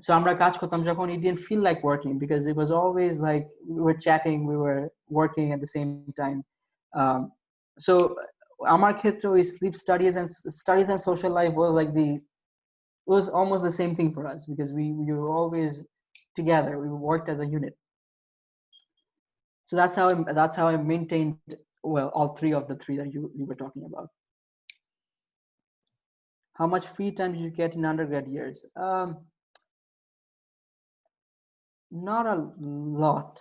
So আমরা কাজ করতাম যখন it didn't feel like working, because it was always like we were chatting, we were working at the same time. So আমার ক্ষেত্রে ওই sleep, studies and social life was like it was almost the same thing for us, because we were always together, we worked as a unit. So that's how I maintained, well, all three of the three that you were talking about. How much free time did you get in undergrad years? Not a lot.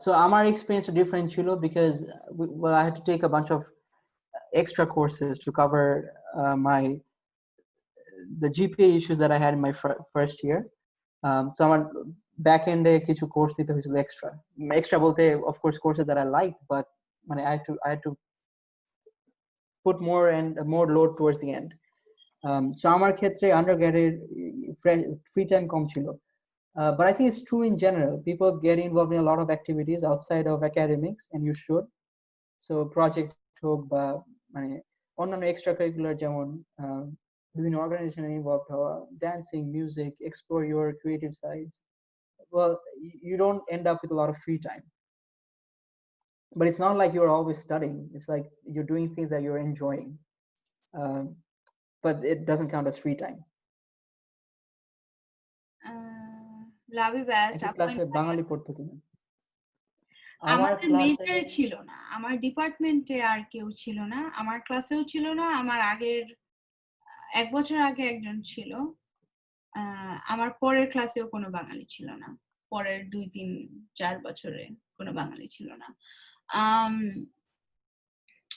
So আমার experience different ছিল, because well, I had to take a bunch of extra courses to cover the GPA issues that I had in my first year. So আমার back end এ কিছু course দিতে হয়েছিল extra বলতে of course courses that I liked, but মানে I had to put more load towards the end. So আমার ক্ষেত্রে undergrad এর free time কম ছিল. But I think it's true in general. People get involved in a lot of activities outside of academics, and you should. So project হোক বা মানে অন্যান্য extracurricular, যেমন বিভিন্ন organization involved হওয়া, dancing, music, explore your creative sides. Well, you don't end up with a lot of free time. But it's not like you're always studying. It's like you're doing things that you're enjoying. But it doesn't count as free time. লাভি best. ক্লাসে বাঙালি পড়তো কিনা? আমাদের মেজরে ছিল না, আমার ডিপার্টমেন্টে আর কেউ ছিল না, আমার ক্লাসেও ছিল না, আমার আগের 1 বছর আগে একজন ছিল, আমার পরের ক্লাসেও কোনো বাঙালি ছিল না, পরের 2-3-4 বছরে কোনো বাঙালি ছিল না।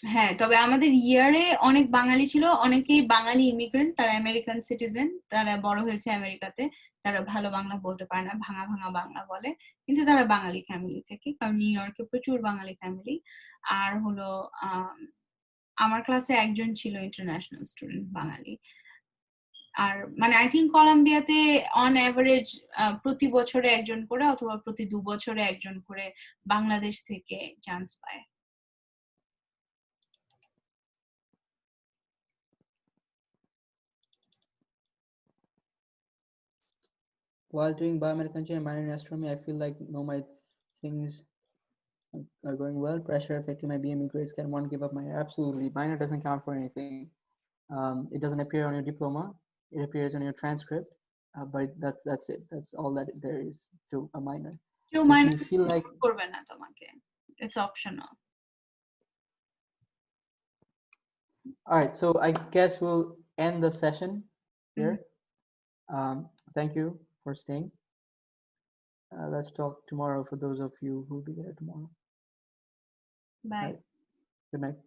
হ্যাঁ, তবে আমাদের ইয়ারে অনেক বাঙালি ছিল, অনেকেই বাঙালি ইমিগ্রেন্ট, তারা আমেরিকান সিটিজেন, তারা বড় হয়েছে আমেরিকাতে, তারা ভালো বাংলা বলতে পারে না, ভাঙা ভাঙা বাংলা বলে, কিন্তু তারা বাঙালি ফ্যামিলি থেকে, কারণ নিউ ইয়র্কে প্রচুর বাঙালি ফ্যামিলি। আর হলো আমার ক্লাসে একজন ছিল ইন্টারন্যাশনাল স্টুডেন্ট বাঙালি। আর মানে আই থিঙ্ক কলম্বিয়াতে অন অ্যাভারেজ প্রতি বছরে একজন করে অথবা প্রতি 2 বছরে একজন করে বাংলাদেশ থেকে চান্স পায়। While doing biomedical engineering minor in astronomy, I feel like no, my things are going well. Pressure affecting my BME grades. Can one give up minor? Absolutely. Minor doesn't count for anything. It doesn't appear on your diploma. It appears on your transcript. But that's it. That's all that there is to a minor. কেউ So if minor you feel like, করবে না তোমাকে, it's optional. all right, so I guess we'll end the session here. Thank you for staying. Let's talk tomorrow for those of you who'll be there tomorrow. Bye. Right. Good night.